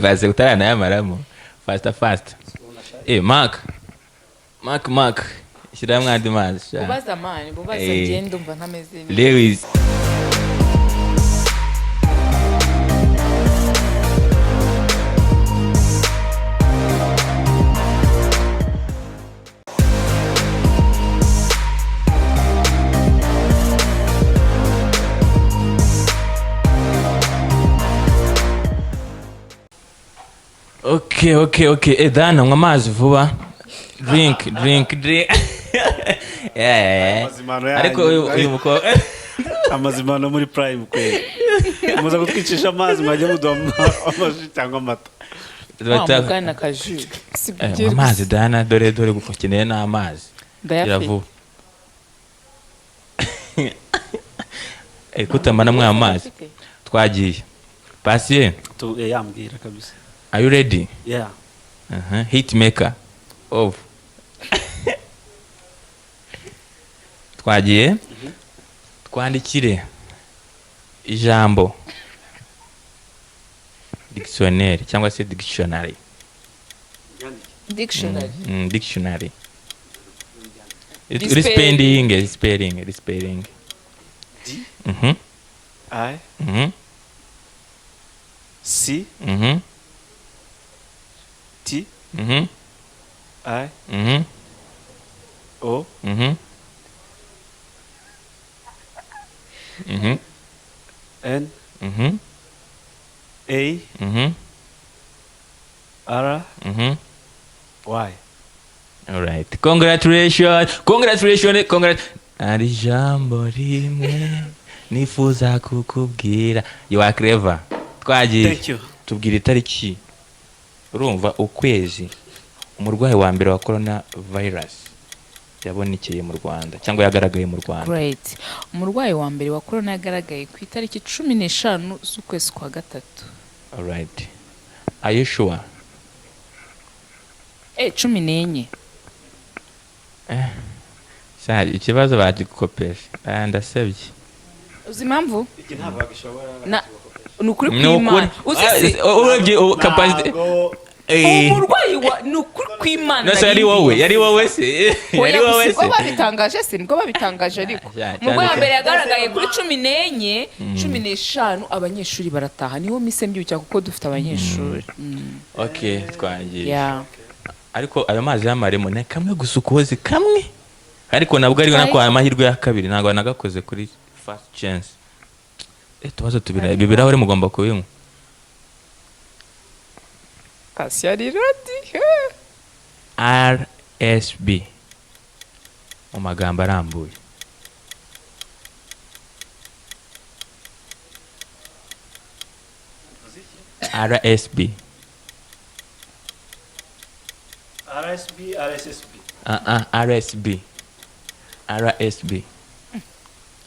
Base utarana yamaramo. Fast. Mark. Shira mwandi mazi. Bubaza mani, bubaza ngende umva ntameze neza. Lewis. Okay. Diana, nywa amazi vuba. Drink. Yeah. Ariko uyu mukobwa amazimano muri prime kweli. Muza gutwicisha amazi mwajye mudoma amazi cyangwa amata. Mugana kaju. Amazi Diana, dore gukeneye n'amazi. Gira vuba. Kutamana mwa amazi. Twagiye. Pasi. Yambwira kabisa. Are you ready? Yeah. Hit maker of twagiye twandikire ijambo dictionnaire cyangwa se dictionary. Dictionary. Spelling. I C T I O N A R Y. All right. Congratulations. Ari jambo rimwe nifuza kukubwira. You are clever. Twagiye. Thank you. Tubwira itariki. Urumva ukwezi umurwayi wa mbere wa corona virus yabonekeye mu Rwanda cyangwa yagaragaye mu Rwanda. Great. Umurwayi wa mbere wa corona yagaragaye ku itariki 15 z'ukwezi kwa gatatu. All right. Are you sure? 14. Sari ikibazo bagikopesha. Ndasebye. Uzi impamvu? Iki ntabwo bagishobora. Nukuri kw'Imana. Uzise capacity. Umurwayi wa nukuri kw'Imana. Nase yari wowe se. Yari wowe se. Nibwo babitangaje ariko. Umurwayi wa mbere yagaragaye kuri 14, 15 abanyeshuri barataha. Niho mise mbyuka kuko dufite abanyeshuri. Okay, twangiye. Yeah. Ariko ayo mazi y'amaremo ne kamwe gusukoze kamwe. Ariko nabwo ari nako amahirwe ya kabiri ntago nagakoze kuri first chance. Tubazo tubira ibibira uri mugomba kubinywa. Kasi yari radi. RSB mu magambo arambuye. RSB. RSB.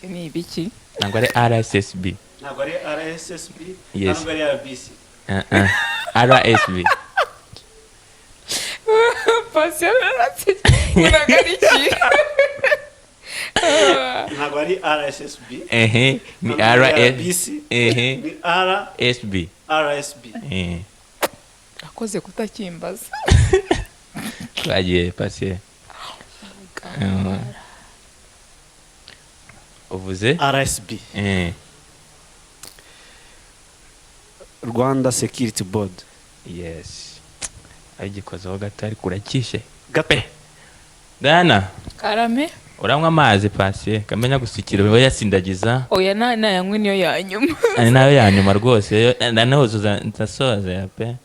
Ni ibiki? Ntabwo ari RSSB. Ntabwo ari RSSB. Yes. Ntabwo ari RBC. RSB. Passion rati. Unagariki. Ntabwo ari RSSB. Ni RBC. Ni RSB. RSB. Akoze kutakimbaza. Twagiye Passion. Uvuze RSB. Rwanda Security Board. Yes. Agikozeho gatari kurakishe. Gape. Dana. Karame. Uramwa amazi Passion. Kamenya gusikira we yasindagiza. Oya na yanywe niyo yanyuma. Ani nayo yanyuma rwose. Ndanahoza ntasoza yape.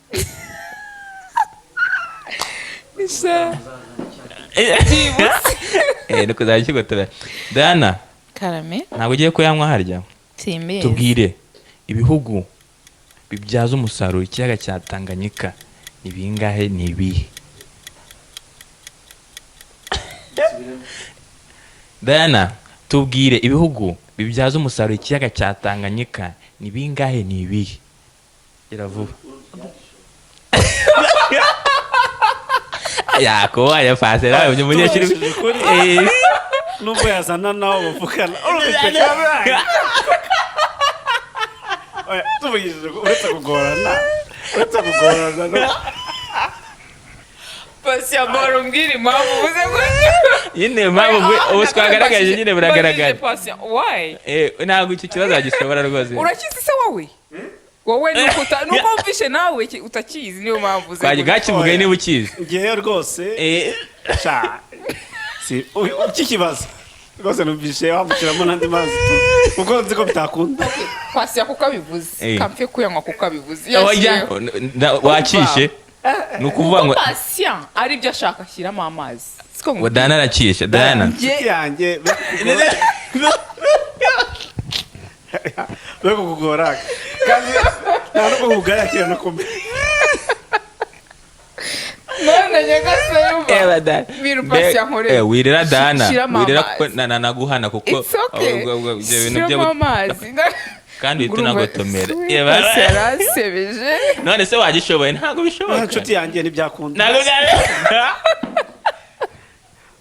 Isa. Nuko zakigotora. Dana. Karame. Ntabwo ugiye kuyanywa harya. Timbe. Tubwire ibihugu bibyaza umusaruro ikiyaga cya Tanganyika ni bingahe ni ibihe? Dana, tubwire ibihugu bibyaza umusaruro ikiyaga cya Tanganyika ni bingahe ni ibihe? Iravuba. Yako waya fase nawe umunyeshuri. Nubwo yazana nawo bavukana. Oya, tubigije uretse kugorana. Passion barumbwira impamvu uvuze ko. Yine mpamvu ubuswagaragaje nyine buragaragara. Passion, why? Ntabwo icyo kibazo agishobora rwose. Urakizi se wowe? Wowe nuko umvishe nawe utakizi niyo mpamvu uze. Kwaje gakivugaye niba ukizi. Ngiye rwose. Sha. Si iki kibazo. Rwose numvishe wamukiramo nandi mazi. Kuko nzi ko bitakunda. Passion kuko abivuze. Kamfe kuyanywa kuko abivuze. Wakishe. Nukuvuga ngo Passion ari byo ashaka ashyiramo amazi. Siko ngo Dana arakishe. Dana. Yanjye. Bego kugora. Kandi ntabwo kugara kirana kombe. None nyagasayuba. Dana. Miru Passion nkore. Wirira Dana. Wirira kuko naguhana kuko ibintu byo amazi. Kandi tunagotomera. Yarasebeje. None se wagishoboye ntago bishoboka. Inshuti yanjye ntibyakunda. Ntago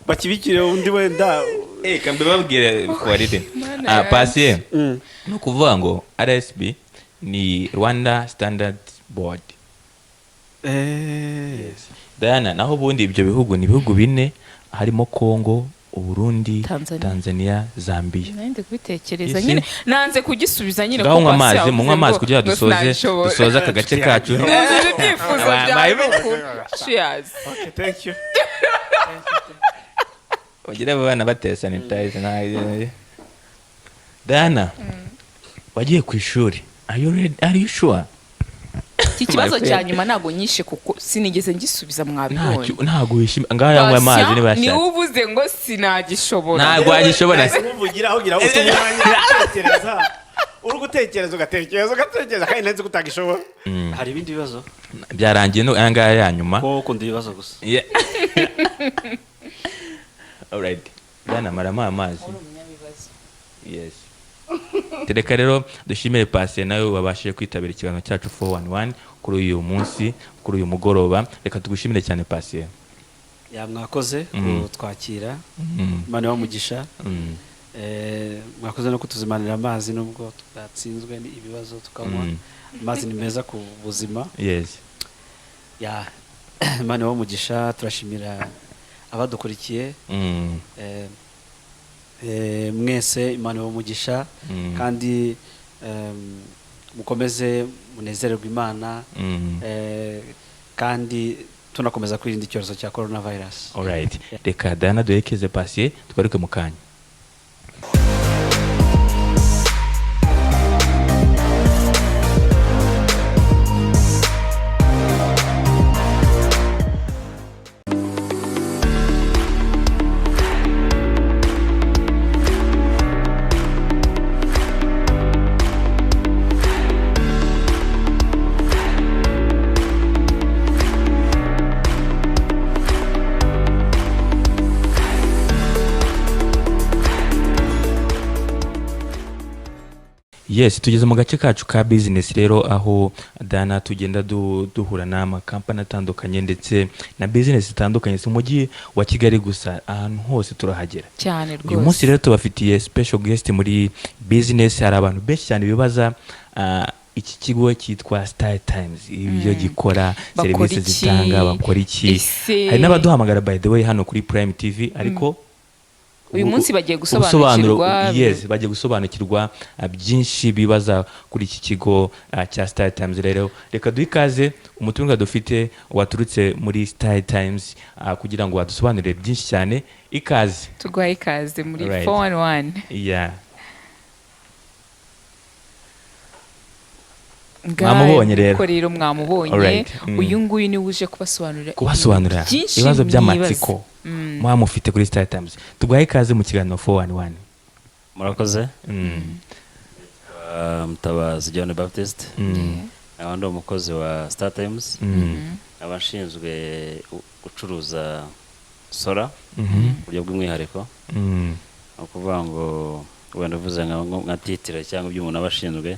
bakibikire undi wenda kambe babwire quality Patient no kuvuga ngo RSB ni Rwanda Standard Board. Diana, naho ubundi ibyo bihugu ni ibihugu bine harimo Congo, Uburundi, Tanzania, Zambia. Nande kubitekereza nyine nanze kugisubiza nyine ko amazi munywa amazi kugira dusoze aka gace kacu. Ibyifuzo byawe. Cheers. Okay, thank you. Ogira abana batera sanitize na Diana. Wagiye ku ishuri. Are you sure? Iki kibazo cya nyuma ntago nyishe kuko sinigeze ngisubiza mwabibonye. Ntago wishima ngaho yanywa amazi ni bashatse. Ni uvuze ngo sinagishobora. Ntago agishobora. Umuvugira aho gira utumwanya gutekereza. Uri gutekereza ugatekereza kandi nzi kutagishobora. Hari ibindi bibazo? Byarangiye no anga ya nyuma. Ko kundi bibazo gusa. All right. Diana marama amazi. Yes. Tereka rero dushimire Patient nawe wabashije kwitabira ikiganiro cyacu 411 kuri uyu munsi kuri uyu mugoroba. Reka tugushimire cyane Patient. Ya mwakoze twakira Imana y'umugisha. Mwakoze no kutuzimanira amazi nubwo twatsinzwe ibibazo tukanywa. Amazi ni meza ku buzima. Yes. Ya Imana y'umugisha turashimira abadukurikiye. Mwese Imana y'umugisha kandi mukomeze munezererwe Imana kandi tunakomeza kwirinda icyorezo cya coronavirus. All right. Reka Diana duherekeze Patient twaruke mu kanya. Yes, tugeze mu gace kacu ka business rero aho Diana tugenda duhura n'ama company atandukanye ndetse na business zitandukanye mu mujyi wa Kigali gusa ahantu hose turahagera. Cyane rwose. Uyu munsi rero tubafitiye special guest muri business. Hari abantu benshi cyane bibaza iki kigo cyitwa Star Times ibyo gikora serivisi zitanga bakora iki. Hari n'abaduhamagara by the way hano kuri Prime TV ariko uyu munsi bagiye gusobanukirwa. Yes, bagiye gusobanukirwa byinshi bibaza kuri iki kigo cya Star Times. Rero reka duikaze umutunga dufite waturutse muri Star Times kugira ngo wadusobanurire byinshi cyane. Ikaze. Tugwaye ikaze muri 411. Yeah. Mwamubonye rero. Ko rero mwamubonye. Uyu nguyu ni uje kubasobanurira ibibazo by'amatsiko mwamufite kuri Star Times. Tugwaye ikaze mu kiganiro 411. Murakoze. Mutabazi John Baptist. Abandi umukozi wa Star Times. Abashinzwe gucuruza sora buryo bw'umwihariko. Ukuvuga ngo wenda uvuze nka titire cyangwa ibyo umuntu abashinzwe.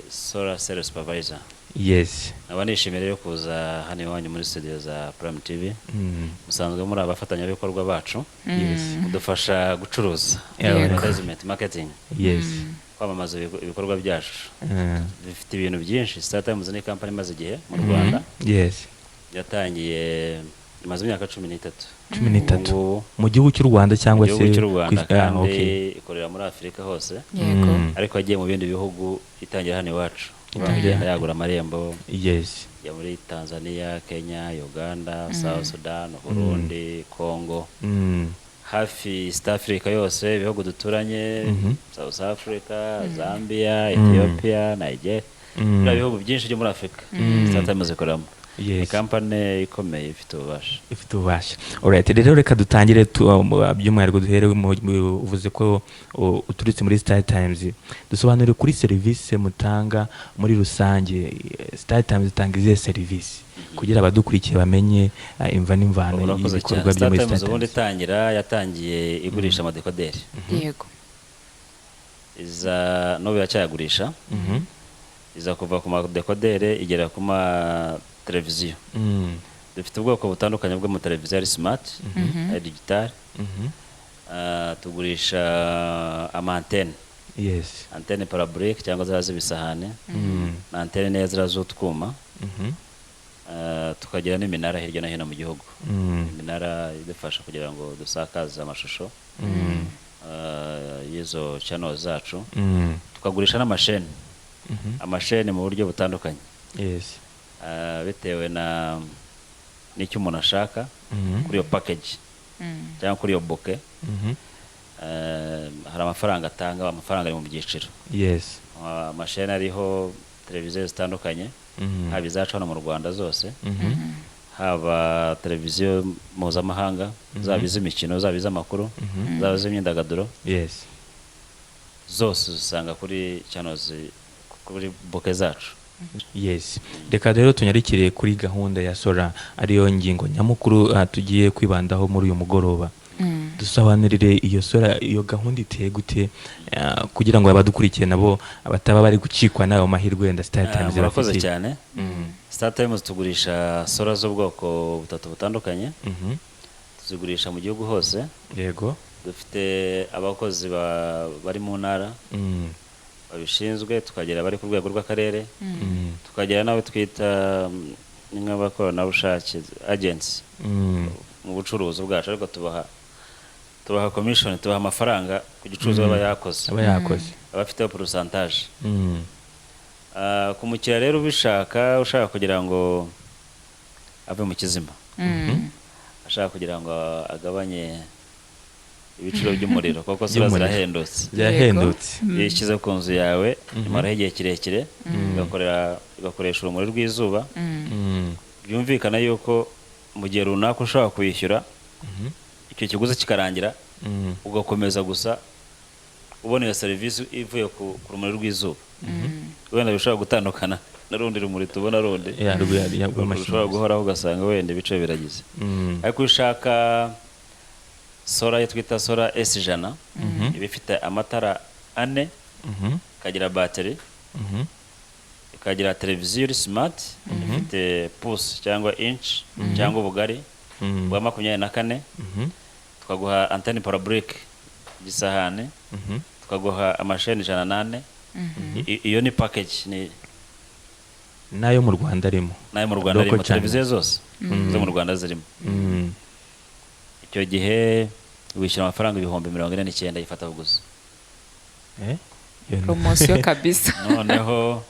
Sora Sales Supervisor. Yes. Abanishimira yo kuza hano iwanyu muri studio za Prime TV. Musanzwe muri abafatanyabikorwa bacu. Yes. Mudufasha gucuruza. Advertisement, marketing. Yes. Kwamamaza ibikorwa byacu. Bifite ibintu byinshi. Star Times ni company maze igihe mu Rwanda. Yes. Yatangiye imaze imyaka 13. 13 mu gihugu cy'u Rwanda cyangwa se kandi ikorera muri Afrika hose. Ariko agiye mu bindi bihugu itangira hano iwacu. Yagura amarembo. Yes. Ya muri Tanzania, Kenya, Uganda, South Sudan, Burundi, Congo. Hafi East Africa yose ibihugu duturanye. South Africa, Zambia, Ethiopia, Nigeria. Ibihugu byinshi byo muri Afrika. Star Times ikoramo. Yes. Company ikomeye ifite ububasha. Alright, rero reka dutangire by'umwihariko duherewe uvuze ko uturutse muri Star Times. Dusobanure kuri service mutanga muri rusange. Star Times itanga izihe service kugira abadukurikiye bamenye imva n'imvano y'ibikorwa byo muri Star Times. Itangira yatangiye igurisha amadekoderi. Yego. Iza no byacayagurisha. Iza kuva ku madekodere igera ku televiziyo. Dufite ubwoko butandukanye bwo mu televiziyo ari smart, ari digital. tugurisha amantene. Yes. Antene parabolique cyangwa z'ibisahane. Na antene neza z'utwuma. Tukagira n'iminara hirya no hino mu gihugu. Iminara idufasha kugira ngo dusakaze amashusho y'izo channel zacu. Tukagurisha n'amasheni. Amasheni mu buryo butandukanye. Yes. Bitewe n'icyo umuntu ashaka kuri iyo package cyangwa kuri iyo bouquet. Hari amafaranga atanga, amafaranga ari mu byiciro. Yes. Amasheni ariho televiziyo zitandukanye, haba izacu hano mu Rwanda zose, haba televiziyo mpuzamahanga, zaba iz'imikino, zaba iz'amakuru, zaba iz'imyidagaduro. Yes. Zose usanga kuri channels, kuri bouquet zacu. Yes. Reka rero tunyarikire kuri gahunda ya Sora, ariyo ngingo nyamukuru tugiye kwibandaho muri uyu mugoroba. Dusobanurire iyo Sora, iyo gahunda iteye gute kugira ngo abadukurikiye nabo abataba bari gucikwa nayo mahirwe wenda Star Times barakoze cyane. Star Times tugurisha Sora z'ubwoko butatu butandukanye. Tuzigurisha mu gihugu hose. Yego. Dufite abakozi bari mu ntara babishinzwe, tukagera bari ku rwego rw'akarere, tukagera nawe twita nk'abakoranabushake agents mu bucuruzi bwacu, ariko tubaha commission, tubaha amafaranga ku gicuruzo aba yakoze, abafiteho pourcentage. Ku mukiriya rero ushaka kugira ngo ave mu kizima, ashaka kugira ngo agabanye ibiciro by'umuriro, kuko Sora zirahendutse. Yishyize ku nzu yawe imaraho igihe kirekire, igakoresha urumuri rw'izuba. Byumvikana yuko mu gihe runaka ushobora kuyishyura, icyo kiguzi kikarangira, ugakomeza gusa ubona iyo serivisi ivuye ku rumuri rw'izuba. Wenda bishobora gutandukana na rundi rumuri tubona rundi, ushobora guhoraho ugasanga wenda ibiciro biragize. Ariko ushaka Sora yo twita Sora S100, iba ifite amatara 4, ikagira battery, ikagira televiziyo smart, ifite pouce cyangwa inch cyangwa ubugari bwa 24, tukaguha antenne parabolique gisahane, tukaguha amasheni 108. Iyo ni package, ni nayo mu Rwanda arimo. Televiziyo zose zo mu Rwanda zirimo. Icyo gihe wishyura amafaranga 49,000 yifata buguzi. Promotion kabisa. Noneho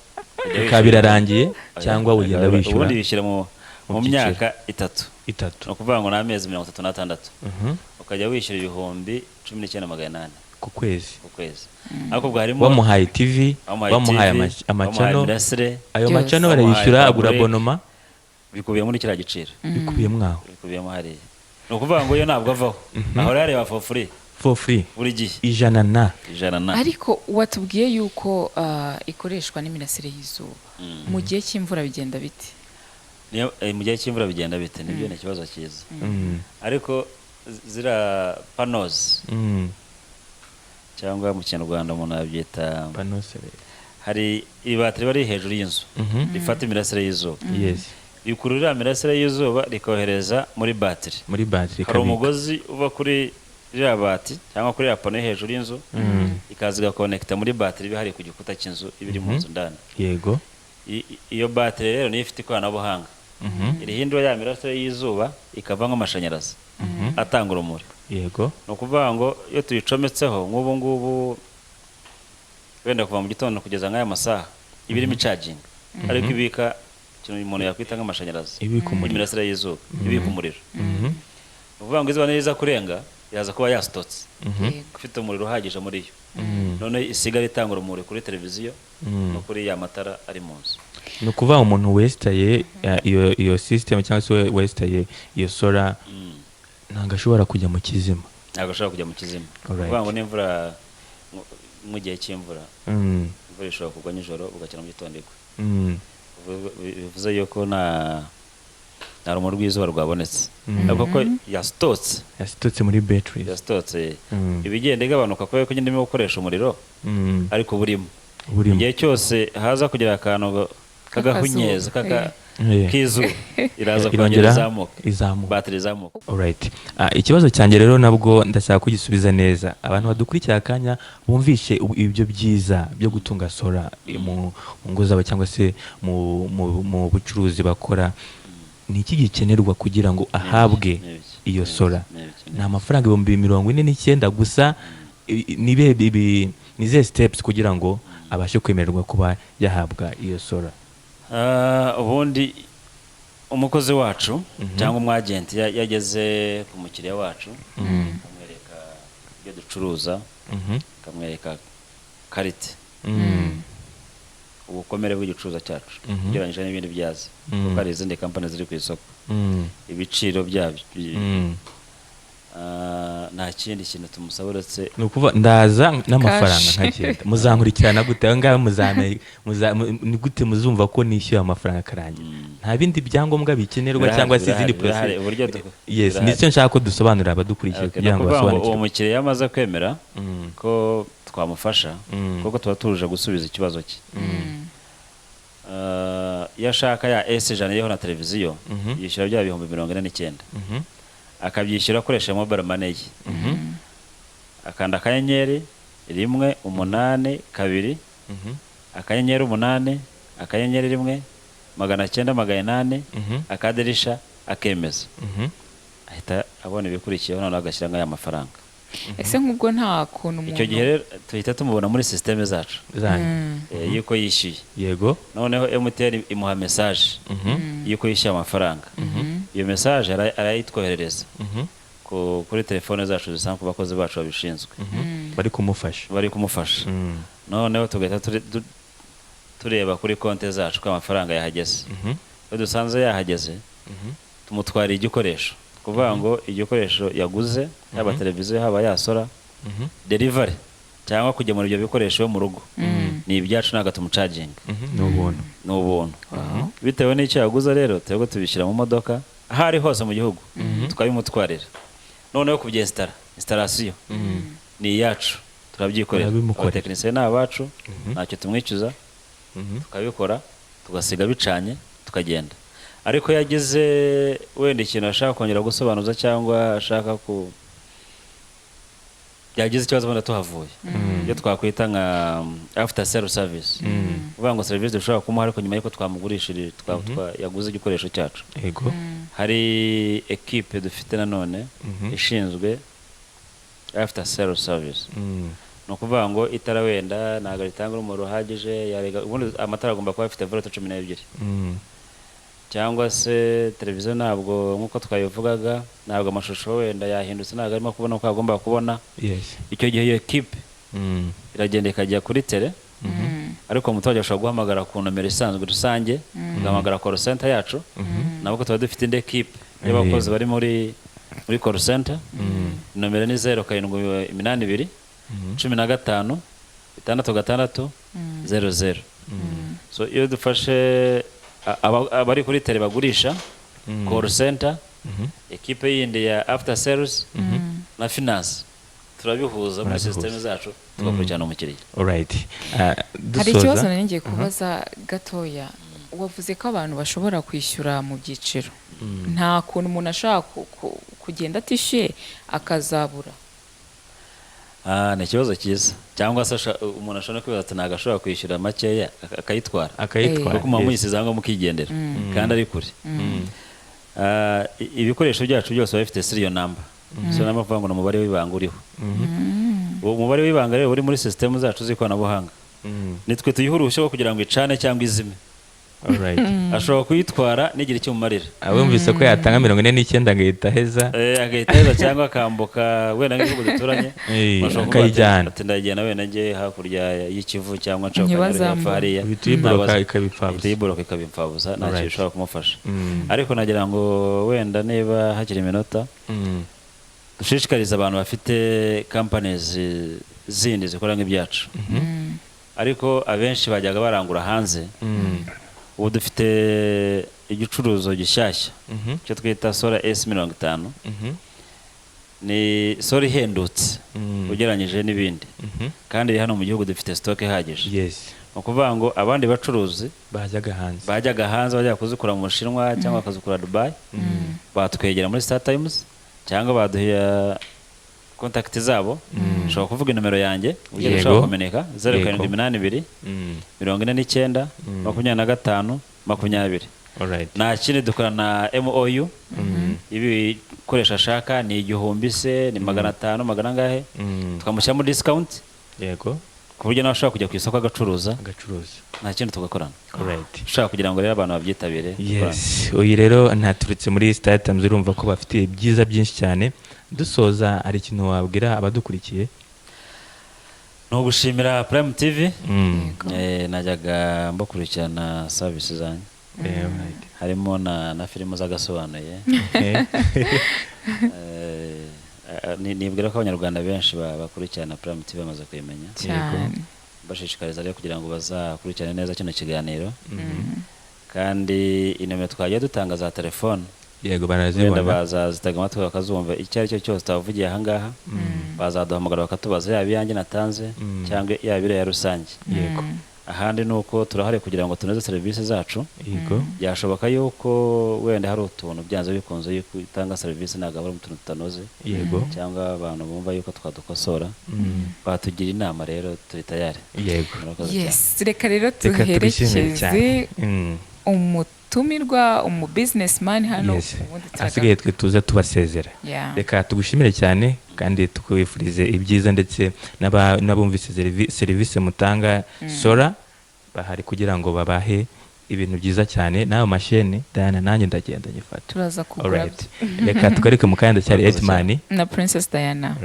kabirarangiye cyangwa ugenda wishyura. Ubundi wishyura mu myaka 3. No kuvuga ngo n'amezi 36. Ukajya wishyura 19,800 ku kwezi. Ariko bwo harimo bamuhaye TV, bamuhaye amacano, ayo macano barayishyura, agura abonoma, bikubiye muri kiriya giciro. Bikubiyemo hariya. No kuvuga ngo yo ntabwo avaho. Aho rero for free buri gihe 100. Ariko watubwiye yuko ikoreshwa n'imirasire y'izuba. Mu gihe cy'imvura bigenda bite? Mu gihe cy'imvura bigenda bite nibyo ni ikibazo cyiza. Ariko zira panos cyangwa mu Kinyarwanda umuntu abyita panos, hari ibateri bari hejuru y'inzu rifata imirasire y'izuba. Ikururira imirasire y'izuba rikohereza muri bateri. Hari umugozi uva kuri ya bati cyangwa kuri ya pano hejuru y'inzu, ikaza igakonekita muri bateri bihari ku gikuta cy'inzu ibiri mu nzu ndani. Yego. Iyo bateri rero niyo ifite ikoranabuhanga. Irihindura ya mirasire y'izuba ikava nk'amashanyarazi atanga urumuri. Yego. No kuvuga ngo iyo tuyicometseho nk'ubu ngubu wenda kuva mu gitondo kugeza nk'aya masaha ibirimo charging, ariko ibika ikintu umuntu yakwita nk'amashanyarazi, imirasire y'izuba ibika umuriro. No kuvuga ngo izuba neza kurenga yaza kuba yastotse, ufite umuriro uhagije muri yo, none isigara itanga urumuri kuri televiziyo no kuri ya matara ari mu nzu. No kuvuga umuntu westaye iyo system cyangwa se westaye iyo Sora ntabwo ashobora kujya mu kizima. Kuvuga ngo n'imvura mu gihe cy'imvura, imvura ishobora kugwa nijoro ugakira mu gitondo igwa. Bivuze yuko nta rumuri rw'izuba rwabonetse, ariko ko yastotse muri battery, ibigenda igabanuka kubera ko nyine irimo gukoresha umuriro, ariko burimo igihe cyose haza kugira akantu kagahunyeza k'izuba iraza kongera izamuka batiri izamuka. alright. Ikibazo cyanjye rero nabwo ndashaka kugisubiza neza. Abantu badukurikira akanya bumvishe ibyo byiza byo gutunga sola mu ngo zabo cyangwa se mu bucuruzi bakora. Ni iki gikenerwa kugira ngo ahabwe iyo sola? Ni amafaranga 49,000 gusa? Nize steps kugira ngo abashe kwemererwa kuba yahabwa iyo sola? Ubundi umukozi wacu cyangwa umwagenti yageze ku mukiriya wacu akamwereka ibyo ducuruza, akamwereka karite, ubukomere bw'igicuruza cyacu ugereranyije n'ibindi byazi, kuko hari izindi kampani ziri ku isoko, ibiciro byabyo, nta kindi kintu tumusaba uretse ni ukuvuga ndaza n'amafaranga nkagenda. Muzankurikirana gute? Aho ngaho ni gute muzumva ko nishyuye amafaranga akarangira? Nta bindi byangombwa bikenerwa cyangwa se izindi process? Yes, nicyo nshaka ko dusobanurira abadukurikiye kugira ngo basobanukirwe. Uwo mukiriya yamaze kwemera ko twamufasha, kuko tuba tuje gusubiza ikibazo cye. Iyo ashaka ya S100 yeho na televiziyo yishyura bya 49,000, akabyishyura akoresha mobile money ye, akanda akanyenyeri 182 akanyenyeri 8 akanyenyeri 1 900 akadirisha akemeza, ahita abona ibikurikiyeho noneho agashyira nk'aya mafaranga. Ese nk'ubwo nta kuntu umuntu icyo gihe rero tuhita tumubona muri systeme zacu yuko yishyuye. Yego. Noneho MTN imuha message yuko yishyuye amafaranga. Iyo message arayitwoherereza kuri telefone zacu zisanzwe ku bakozi bacu babishinzwe bari kumufasha. Noneho tugahita tureba kuri konti zacu ko amafaranga yahageze. Iyo dusanze yahageze tumutwara igikoresho, kuvuga ngo igikoresho yaguze, yaba televiziyo haba yasora, delivery cyangwa kugemura ibyo bikoresho mu rugo, ni ibyacu ntago tumucaginga, ni ubuntu. Bitewe n'icyo yaguze rero twebwe tubishyira mu modoka aho ari hose mu gihugu, tukabimutwarira. Noneho kubyestara installation ni iyacu, turabyikorera. Abatekinisiye ni abacu, ntacyo tumwicuza, tukabikora tugasiga bicanye tukagenda. Ariko yagize wenda ikintu ashaka kongera gusobanuza cyangwa ashaka yagize ikibazo wenda tuhavuye, iyo twakwita nka after sale service, uvuga ngo service dushobora kumuha ariko nyuma y'uko twamugurishije yaguze igikoresho cyacu. Yego. Hari equipe dufite nanone ishinzwe after sale service. No kuvuga ngo itara wenda ntago ritanga urumuri ruhagije, ubundi amatara agomba kuba afite volt 12, cyangwa se televiziyo ntabwo nk'uko twabivugaga, ntabwo amashusho wenda yahindutse, ntabwo arimo kubona uko agomba kubona. Icyo gihe iyo equipe iragenda ikajya kuri tele, ariko umuturage ashobora guhamagara ku nomero isanzwe rusange, ugahamagara call center yacu, nabo tuba dufite indi equipe y'abakozi bari muri call center. Nomero ni 0782 15 66 00. So iyo dufashe abari kuri tele bagurisha, call center, equipe yindi ya after sales na finance, turabihuza muri system zacu tugakurikirana umukiriya. Alright. Hari ikibazo ngiye kubaza gatoya. Wavuze ko abantu bashobora kwishyura mu byiciro, nta kuntu umuntu ashaka kugenda atishyuye akazabura? Ni ikibazo cyiza, cyangwa se umuntu ashobora kwibaza ati ntabwo ashobora kwishyura makeya akayitwara, kuko muyisize ngo mukigendera kandi ari kure. Ibikoresho byacu byose biba bifite serial number, so n'amavuga ngo umubare w'ibanga uriho. Umubare w'ibanga rero uri muri system zacu z'ikoranabuhanga, nitwe tuyiha uruhushya kugira ngo icane cyangwa izime. Alright. Ashobora kuyitwara n'igira icyo mumarira. Abumvise ko yatanga 49 agahita heza, agahita heza cyangwa akambuka wenda nk'igihugu duturanye, akayijyana ati ndagenda wenda njye hakurya y'ikivu cyangwa ncoka hariya, bitiboroka ikabimfabuza, ntacyo bishobora kumufasha. Ariko nagira ngo wenda niba hakiri iminota dushishikariza abantu bafite companies zindi zikora nk'ibyacu, ariko abenshi bajyaga barangura hanze. Ubu dufite igicuruzo gishyashya cyo twita Solar S50. Ni solar ihendutse ugereranyije n'ibindi, kandi hano mu gihugu dufite stock ihagije. ukuvuga ngo abandi bacuruzi bajyaga hanze bajya kuzikura mu Bushinwa cyangwa bakazikura Dubai batwegera muri Star Times cyangwa baduha contact zabo ushobora kuvuga nomero yanjye ujye gushaka kumeneka 0782 49 25 20. nta kindi dukora na MOU ibi koresha ashaka ni 1000 se ni 500 magana ngahe tukamushyiramo discount yego ku buryo nawe ashobora kujya ku isoko agacuruza nta kindi tugakorana ushaka kugira ngo rero abantu babyitabire. Yes, uyu rero ntaturutse muri Star Times urumva ko bafite ibyiza byinshi cyane. Dusoza ari ikintu wabwira abadukurikiye? No gushimira Prime TV. Najyaga mbakurikirana service zanyu. Harimo na filime zagasobanuye. Nibwira ko abanyarwanda benshi bakurikirana Prime TV bamaze kuyimenya. Bashishikariza rero kugira ngo bazakurikirane neza kino kiganiro. Kandi inomero twagiye dutanga za telefone. Yego barazibona. Bazazitaga amatwi bakazumva icyo ari cyo cyose tavugiye aha ngaha. Bazaduhamagara bakatubaza yaba iyanjye natanze cyangwa yaba ire ya rusange. Yego. Ahandi nuko turahari kugira ngo tunoze serivisi zacu. Yego. Byashoboka yuko wenda hari utuntu byanze bikunze yuko itanga serivisi nagabura mu tuntu tutanoze. Yego. Cyangwa abantu bumva yuko twadukosora. Batugira inama rero turi tayari. Yego. Yes, reka rero tuherekeze umutumirwa businessman hano asigaye twe tuza tubasezera. Reka tugushimire cyane kandi tukwifurize ibyiza ndetse n'abumvise serivisi mutanga Sora bahari kugira ngo babahe ibintu byiza cyane nayo mashene Diana nanjye ndagenda nyifata turaza kugura. Reka tugarike mu kanda cyari Edman na Princess Diana.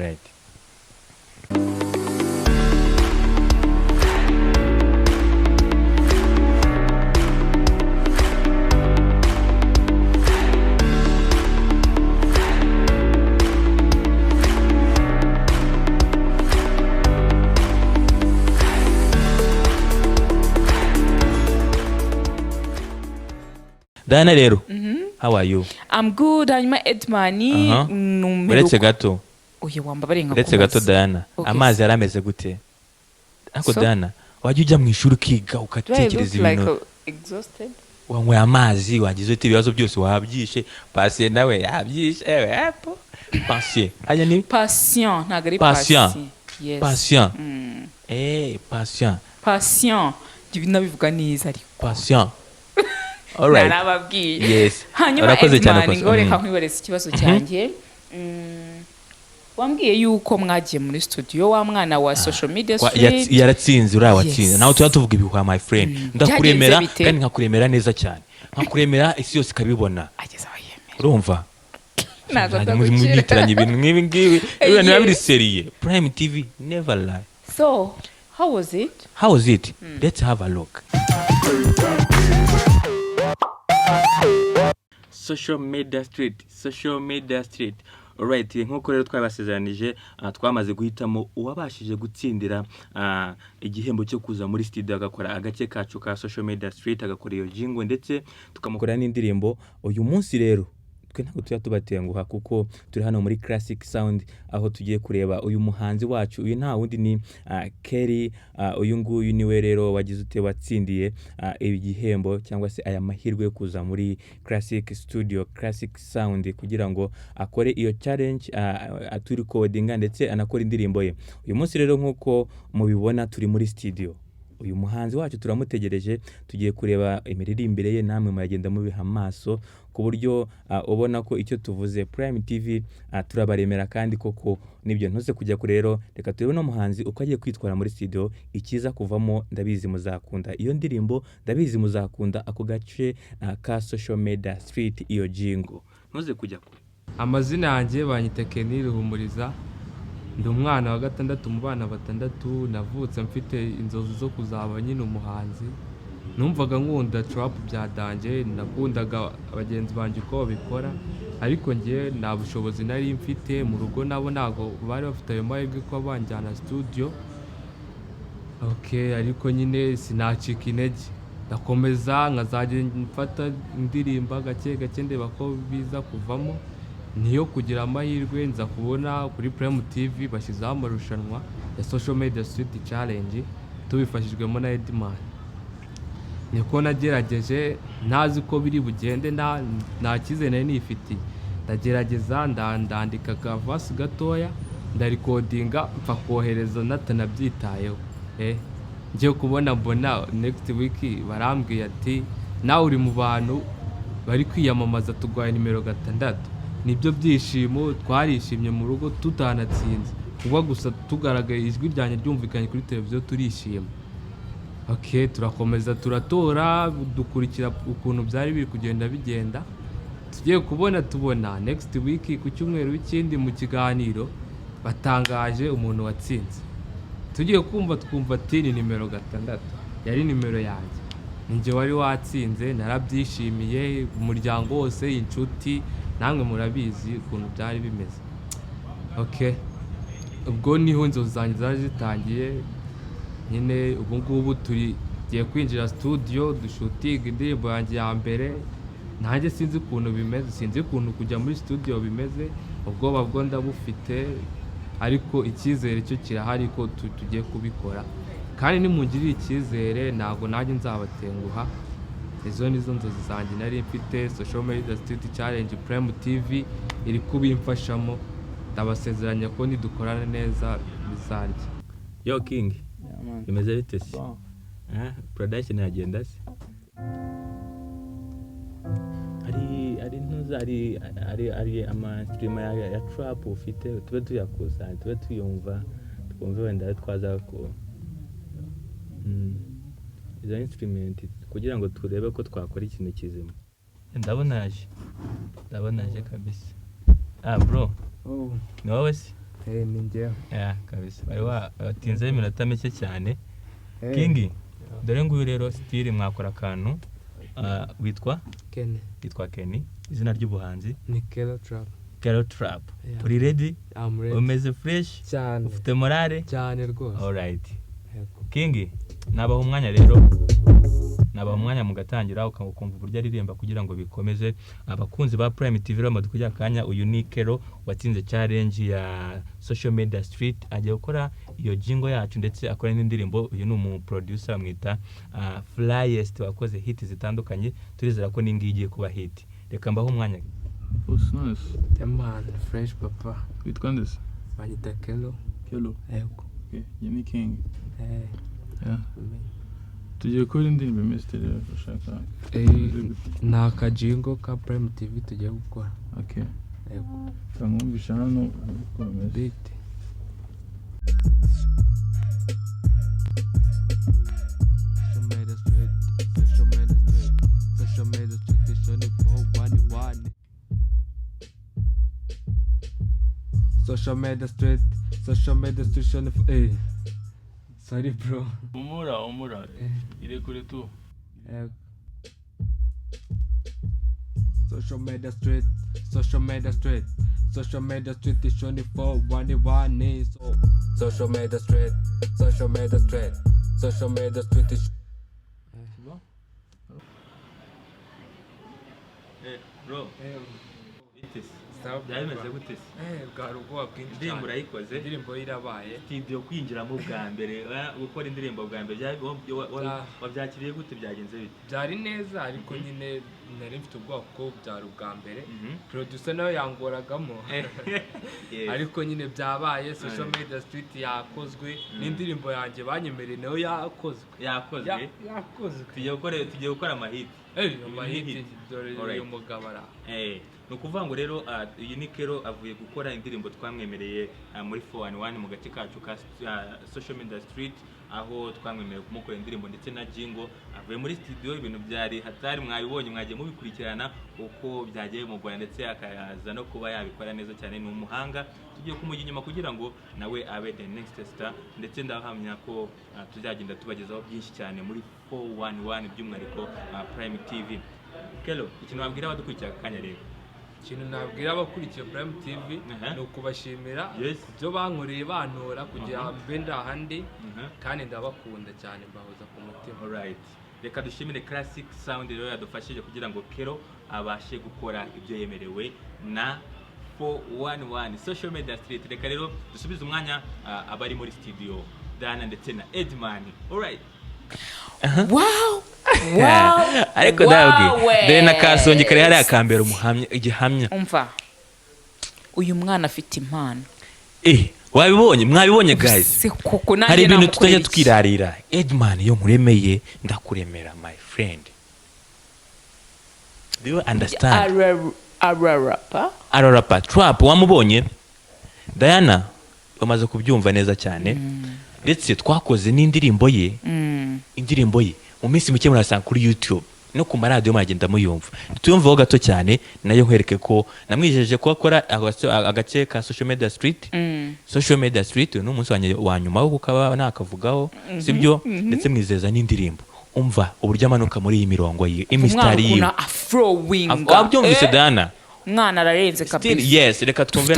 Diana rero, how are you? I'm good. Hanyuma Edmani numero. Uretse gato. Oye wambabare nka. Uretse gato Diana. Amazi yarameze gute? Ako Diana, wajya ujya mu ishuri kiga ukatekereza ibintu. Exhausted. Wanywe amazi wagize uti ibibazo byose wabyishe. Patient nawe yabyishe. Epo. Patient. Hanya ni patient, ntagari patient. Yes. Patient. Patient. Patient. Nabivuga neza ariko. Patient. Alright. Narababwiye. Yes. Hanyuma Edmani ngo reka nkwibareze ikibazo cyanjye. Wambwiye yuko mwagiye muri studio wa mwana wa Social Media Street. Yaratsinze watsinze. Naho tuvuga ibihwa my friend. Ndakuremera kandi nkakuremera neza cyane. Nkakuremera isi yose kabibona. Ageza abayemera. Urumva? Nago mubitiranye ibintu nk'ibi ngibi. Ibintu biri seriye. Prime TV never lie. So, how was it? How was it? Let's have a look. Social Media Street. Alright, nkuko rero twabasezeranije twamaze guhitamo uwabashije gutsindira igihembo cyo kuza muri studio agakora agace kacu ka Social Media Street agakora iyo jingo ndetse tukamukora n'indirimbo. Uyu munsi rero twe ntabwo tubatenguha kuko turi hano muri Classic Sound aho tugiye kureba uyu muhanzi wacu. Uyu nta wundi ni Kelly. Uyu nguyu niwe rero wagize ute watsindiye igihembo cyangwa se aya mahirwe yo kuza muri Classic Studio Classic Sound kugira ngo akore iyo challenge aturi codinga ndetse anakora indirimbo ye. Uyu munsi rero nkuko mubibona turi muri studio. Uyu muhanzi wacu turamutegereje tugiye kureba imiririmbire ye namwe muragenda mubiha amaso ku buryo ubona ko icyo tuvuze Prime TV turabaremera kandi koko nibyo ntuze kujya kure. Rero reka turebe no muhanzi uko agiye kwitwara muri studio ikiza kuvamo. Ndabizi muzakunda iyo ndirimbo, ndabizi muzakunda ako gace ka Social Media Street iyo jingo. Ntuze kujya kure. Amazina yanjye banyita Kenny Ruhumuriza. Ndi umwana wa 6 mu bana 6. Navutse mfite inzozi zo kuzaba nyine umuhanzi. Numvaga nkunda trap bya danje, nakundaga abagenzi banje uko babikora, ariko ngiye nta bushobozi nari mfite mu rugo, nabo nago bari bafite ayo mahirwe ko banjyana studio. Ariko nyine sinacika intege, ndakomeza nkazajya mfata indirimba gake gake ndeba ko biza kuvamo. Niyo kugira amahirwe nza kubona kuri Prime TV bashyizeho amarushanwa ya Social Media Street Challenge. tubifashijwemo na Edman. Niko nagerageje ntazi ko biri bugende, nta cyizere nari nifitiye, ndagerageza ndandika akavasi gatoya ndarikodinga mpfa kohereza natanabyitayeho. Ngiye kubona mbona next week barambwiye ati nawe uri mu bantu bari kwiyamamaza tugwaye nimero 6. Nibyo byishimo, twarishimye mu rugo tutanatsinze, kuba gusa tugaragaye ijwi ryanjye ryumvikanye kuri televiziyo turishima. Okay, turakomeza turatora, dukurikira ukuntu byari biri kugenda bigenda. Tugiye tubona next week ku cyumweru w'ikindi mu kiganiro batangaje umuntu watsinze. Tugiye twumva ati ni nimero 6, yari nimero yanjye. Ninjye wari watsinze, narabyishimiye, umuryango wose, inshuti, namwe murabizi ukuntu byari bimeze. Okay, ubwo niho inzozi zanjye zari zitangiye. Nyine ubu ngubu tugiye kwinjira studio dushutinga indirimbo yanjye ya mbere. Nanjye sinzi ukuntu bimeze, sinzi ukuntu kujya muri studio bimeze, ubwoba bwo ndabufite, ariko icyizere cyo kirahari ko tugiye kubikora. Kandi nimungirire icyizere ntabwo nanjye nzabatenguha. Izo nizo nzozi zanjye nari mfite. Social Media Street Challenge Prime TV iri kubimfashamo, ndabasezeranya ko nidukorana neza bizarya. Yo King, bimeze bite se? Production yagenda se? Ari ntuza ari ama streamer ya trap ufite, tube tuyakusanya, tube tuyumva, twumve wenda twaza ko izo instrument kugira ngo turebe ko twakora ikintu kizima. Ndabonaje kabisa. Bro, ni wowe se? Ni njyewe. Kabisa bari watinze iminota mike cyane. King, dore nguyu rero style mwakora akantu witwa Kenny, izina ry'ubuhanzi ni Kelo Trap. Uri ready? I'm ready. Umeze fresh cyane, ufite morale cyane rwose. Alright. King, nabaho umwanya rero, mugatangira ukumva uburyo aririmba kugira ngo bikomeze. Abakunzi ba Prime TV rero kujya kanya uyu ni Kelo watsinze challenge ya Social Media Street, agiye gukora iyo jingo yacu ndetse akora n'indirimbo. Uyu ni umu producer mwita Flyest, wakoze hit zitandukanye, turizera ko ningi igiye kuba hit. Reka mbaho umwanya. Nice. Man, fresh papa. Witwa ndese? Banyita Kelo. Yego. Okay, ni King. Yeah. Tugiye gukora indirimbo imeze rero ushaka. Nta kajingo ka Prime TV tugiye gukora. Okay. Yego. Kamwumvisha hano uko bimeze. Beat. Social Media Street is on the 411. Social Media Street on the sorry bro. Umura. Ile kule tu. Social Media Street is on the 411. Social Media Street is Bro. Itis. Byameze gute se? Bwari ubwoba bwinshi. Indirimbo urayikoze? Indirimbo irabaye. Studio kwinjiramo bwa mbere, gukora indirimbo bwa mbere wabyakiriye gute, byagenze bite? Byari neza, ariko nyine nari mfite ubwoba ko byari ubwa mbere. Producer nawe yangoragamo. Ariko nyine byabaye. Social Media Street yakozwe, n'indirimbo yanjye banyemereye nayo yakozwe. Tugiye gukora amahiti. Amahiti dore uyu mugabara. Ni ukuvuga ngo rero iyi ni Kelo avuye gukora indirimbo twamwemereye muri 411 mu gace kacu ka Social Media Street, aho twamwemereye kumukora indirimbo ndetse na jingo. Avuye muri studio, ibintu byari hatari, mwabibonye, mwagiye mubikurikirana uko byagiye mu Rwanda, ndetse akaza no kuba yabikora neza cyane. Ni umuhanga, tugiye kumujya inyuma kugira ngo nawe abe the next star, ndetse ndahamya ko tuzagenda tubagezaho byinshi cyane muri 411 by'umwihariko Prime TV. Kelo, ikintu wabwira abadukurikira akanya rero? Ikintu nabwira abakurikiye Prime TV ni ukubashimira kubyo bankoreye bantora kugira mbe ndahandi, kandi ndabakunda cyane, mbahoza ku mutima. Alright, reka dushimire Classic Sound rero yadufashije kugira ngo Kelo abashe gukora ibyo yemerewe na 411 Social Media Street. Reka rero dusubize umwanya abari muri studio. Dana ndetse na Edman. Alright. Wow. Ariko ndabwiye dore na Kasongi kare hari akambera umuhamya igihamya. Umva. Uyu mwana afite impano. Mwabibonye guys. Hari ibintu tutajya twirarira. Edman yo nkuremeye ndakuremera my friend. Do you understand? Ararapa trap wamubonye? Diana bamaze kubyumva neza cyane. Ndetse twakoze n'indirimbo ye. Indirimbo ye mu minsi mike murasanga kuri YouTube no ku maradiyo magenda muyumva. Tuyumvaho gato cyane nayo nkwereke ko namwijeje ko akora agace ka social media street. Social media street no munsi wa nyuma wo kukaba nakavugaho sibyo ndetse mwizeza n'indirimbo. Umva uburyo amanuka muri iyi mirongo ye imistari ye. Umwana afro wing. Abyumvise Dana. Mwana ararenze kabisa. Yes, reka twumve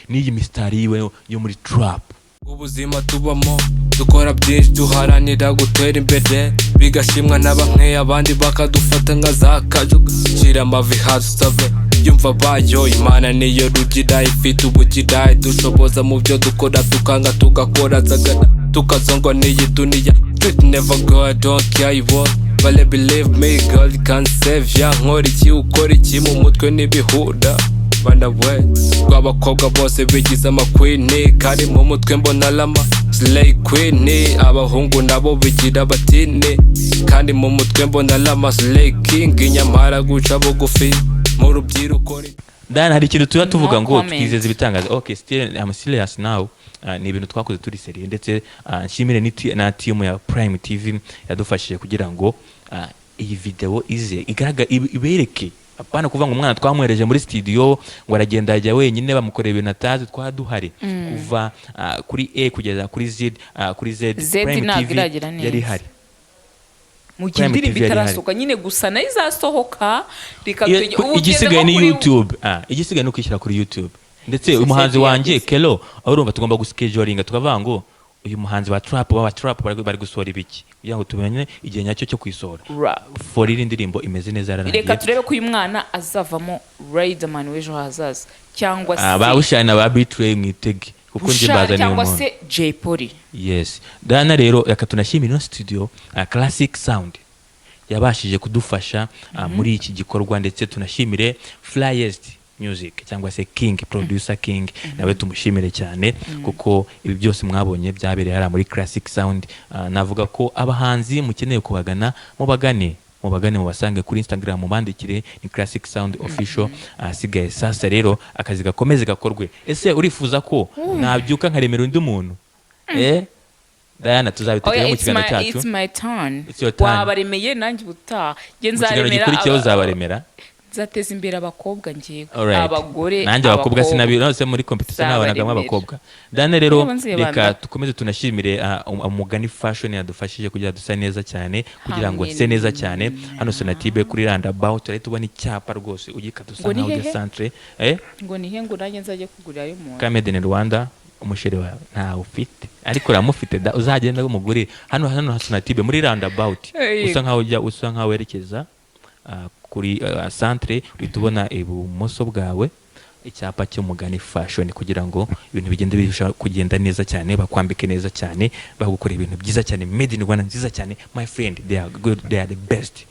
n'iyi mistari yiwe yo muri trap. Ubuzima tubamo dukora byinshi duharanira gutera imbere bigashimwa na bamwe abandi bakadufata nka zakajuga shira amavi hasi save yumva bayo Imana niyo rugira ifite ubugira dushoboza mu byo dukora tukanga tugakora zagana tukazongwa n'iyi duniya street never go I don't care you won't but believe me God can save ya nkora iki ukora iki mu mutwe n'ibihuda bana we rw'abakobwa bose bigize amakwini kari mu mutwe mbona lama slay queen abahungu nabo bigira batine kandi mu mutwe mbona lama slay king inyamara guca bugufi mu rubyiruko. Dan hari ikintu tuba tuvuga ngo twizeze ibitangaza. Okay, still I'm serious now. Ni ibintu twakoze turi serie ndetse nshimire na team ya Prime TV yadufashije kugira ngo iyi video ize ibereke apana kuva ngo umwana twamwereje muri studio ngo aragenda ajya wenyine bamukorera ibintu atazi twaduhari kuva kuri A kugeza kuri Z kuri Z Prime TV yari hari mu gindiri bitarasoka nyine gusa nayo izasohoka igisigaye ni YouTube igisigaye no kwishyira kuri YouTube ndetse umuhanzi wanjye Kelo urumva tugomba guschedulinga tukavuga ngo uyu muhanzi wa trap bari gusohora ibiki kugira ngo tumenye igihe nyacyo cyo kwisohora for iri ndirimbo imeze neza yararangiye. Reka turebe ko uyu mwana azavamo Riderman w'ejo hazaza cyangwa se abawushana ba Betray mwitege kuko nje baza niyo cyangwa se Jay Polly. Yes, Dana rero reka tunashimira no studio Classic Sound yabashije kudufasha muri iki gikorwa ndetse tunashimire Flyest Music cyangwa se King producer King nawe tumushimire cyane kuko ibi byose mwabonye byabereye hari muri Classic Sound. Navuga ko abahanzi mukeneye kubagana mubagane mubasange kuri Instagram mubandikire ni Classic Sound official. Asigaye sasa rero akazi gakomeze gakorwe. Ese urifuza ko nabyuka nkaremera undi muntu Diana tuzabitegera mu kiganiro cyacu. It's my turn. Wabaremeye nanjye buta genzaremera uzabaremera zateza imbere abakobwa ngiye abagore nanjye abakobwa sinabirose muri competition nabonagamo abakobwa. Dana rero reka tukomeze tunashimire Umugani Fashion yadufashije kugira dusa neza cyane kugira ngo se neza cyane hano Sonatibe kuri roundabout ari tubona icyapa rwose ugikadusa naho de centre ngo nihe ngo nanjye nzaje kugurira yo mu Kamede in Rwanda umusheri wawe nta ufite ariko ramufite uzagenda umuguri hano Sonatibe muri roundabout usa nkaho werekeza kuri centre bitubona ibumoso bwawe icyapa cy'Umugani Fashion kugira ngo ibintu bigende birusha kugenda neza cyane bakwambike neza cyane bagukora ibintu byiza cyane made in Rwanda nziza cyane my friend they are good they are the best.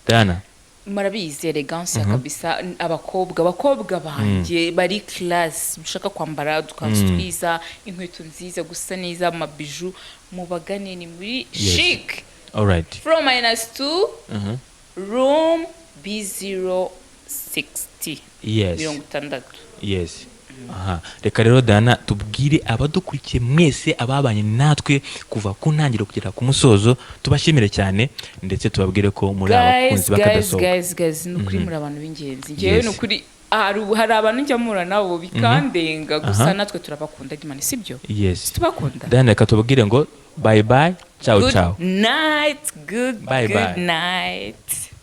Dana marabizi elegance kabisa abakobwa banjye bari class bishaka kwambara dukanzu twiza inkweto nziza gusa neza amabiju mubagane ni muri chic. All right, from -2 room B060. Yes. 60. Yes. Reka rero Dana tubwire abadukurikiye mwese ababanye natwe kuva ku ntangiriro kugera ku musozo tubashimire cyane ndetse tubabwire ko muri abakunzi bakadasohoka. Guys nukuri muri abantu b'ingenzi ngewe nukuri hari abantu njya mura nabo bikandenga gusa natwe turabakunda Imana sibyo? Yes, tubakunda. Dana reka tubabwire ngo bye bye ciao ciao good night. Bye. Night.